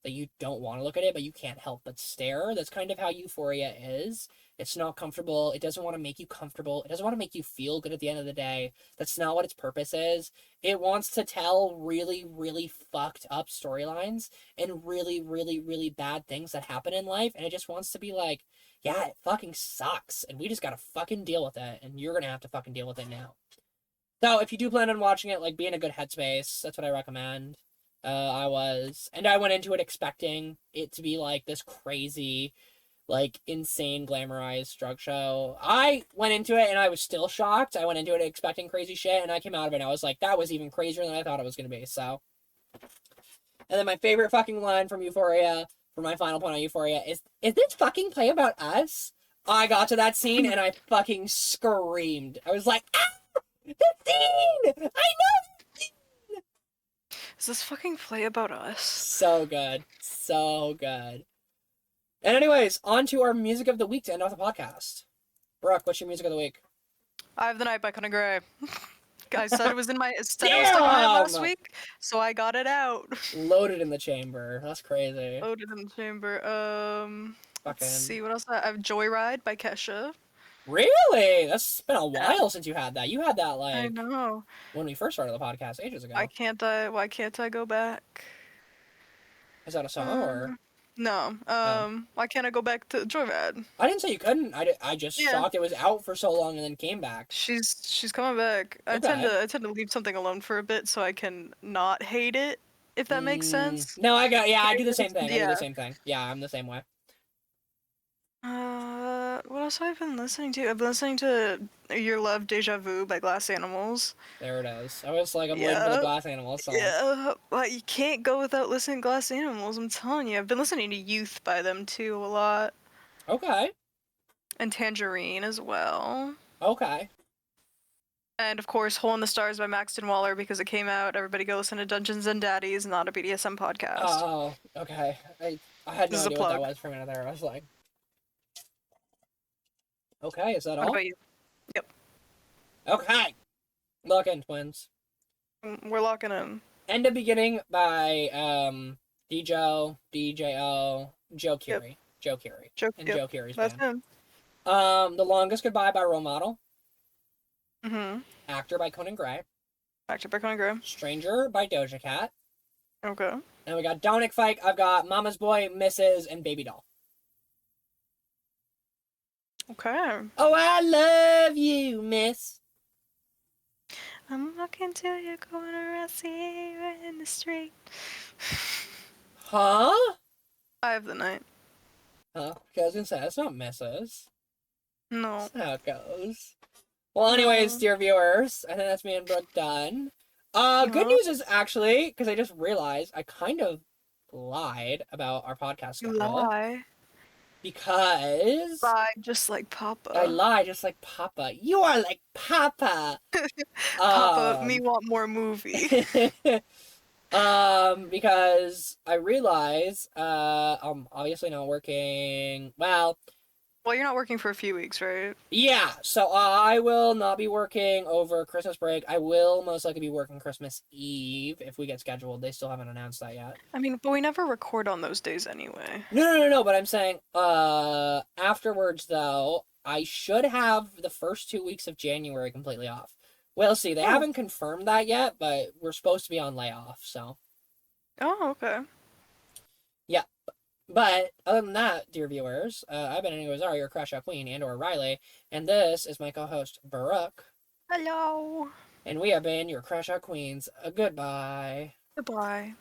A: that you don't want to look at it, but you can't help but stare. That's kind of how Euphoria is. It's not comfortable. It doesn't want to make you comfortable. It doesn't want to make you feel good at the end of the day. That's not what its purpose is. It wants to tell really, really fucked up storylines and really, really, really bad things that happen in life. And it just wants to be like, yeah, it fucking sucks. And we just gotta fucking deal with it. And you're gonna have to fucking deal with it now. So if you do plan on watching it, like, be in a good headspace. That's what I recommend. I went into it expecting it to be like this crazy, like insane glamorized drug show. I went into it and I was still shocked. I went into it expecting crazy shit, and I came out of it and I was like, that was even crazier than I thought it was gonna be. So, and then my favorite fucking line from Euphoria, for my final point on Euphoria, is this fucking play about us? I got to that scene and I fucking screamed. I was like, ah! The scene! I know!
B: Is this fucking play about us?
A: So good. So good. And anyways, on to our music of the week to end off the podcast. Brooke, what's your music of the week?
B: I Have the Night by Conor Gray. I said it was in my said it was stuck in my head last week, so I got it out.
A: Loaded in the chamber. That's crazy.
B: Loaded in the chamber. Let's
A: Fucking
B: see what else. I have Joyride by Kesha.
A: really? That's been a
B: Yeah.
A: while since you had that. You had that
B: I
A: like
B: know.
A: when we first started the podcast ages ago.
B: Why can't I go back?
A: Is that a song or?
B: No. Why can't I go back to Joyride?
A: I didn't say you couldn't. I just
B: Yeah.
A: thought it was out for so long and then came back.
B: She's coming back. I
A: Okay.
B: tend to leave something alone for a bit so I can not hate it, if that makes sense.
A: No, I do the same thing. I do
B: Yeah.
A: the same thing. Yeah, I'm the same way.
B: What else have I been listening to? I've been listening to Your Love Deja Vu by Glass Animals.
A: There it is. I was like, I'm waiting for the Glass Animals song.
B: Yeah, but you can't go without listening to Glass Animals, I'm telling you. I've been listening to Youth by them too a lot.
A: Okay.
B: And Tangerine as well.
A: Okay.
B: And of course, Hole in the Stars by Maxton Waller because it came out. Everybody go listen to Dungeons and Daddies, not a BDSM podcast.
A: Oh, okay. I had no idea what that was for a minute there. I was like, okay, is that all?
B: What about you? Yep.
A: Okay. Lock-in, twins.
B: We're locking in.
A: End of Beginning by Joe Curie.
B: Yep.
A: Joe Curie.
B: Joe
A: Curie's
B: That's
A: band.
B: him.
A: The Longest Goodbye by Role Model.
B: Mm-hmm.
A: Actor by Conan Gray.
B: Actor by Conan Gray.
A: Stranger by Doja Cat.
B: Okay.
A: And we got Dominic Fike. I've got Mama's Boy, Mrs., and Baby Doll.
B: Okay.
A: Oh, I love you, miss.
B: I'm walking to you, going around, see you in the street.
A: Huh?
B: I Have the Night.
A: Huh? I was gonna say, that's not Mrs.
B: No.
A: That's how it goes. Well, anyways, dear viewers, I think that's me and Brooke done. Good news is actually, because I just realized I kind of lied about our podcast schedule.
B: You lie.
A: Because...
B: Lie just like Papa.
A: I lie just like Papa. You are like Papa!
B: Papa, me want more movie.
A: Because I realize, I'm obviously not working, well,
B: Well, you're not working for a few weeks, right?
A: yeah, so I will not be working over Christmas break. I will most likely be working Christmas Eve if we get scheduled. They still haven't announced that yet.
B: I mean, but we never record on those days anyway.
A: No, but I'm saying, afterwards though, I should have the first 2 weeks of January completely off. We'll see. They haven't confirmed that yet, but we're supposed to be on layoff, so.
B: Oh, okay.
A: Yeah. But other than that, dear viewers, I've been Ozara, your crush out queen, and or Riley, and this is my co-host Baruch,
B: Hello.
A: and we have been your crush out queens. Goodbye.
B: Goodbye.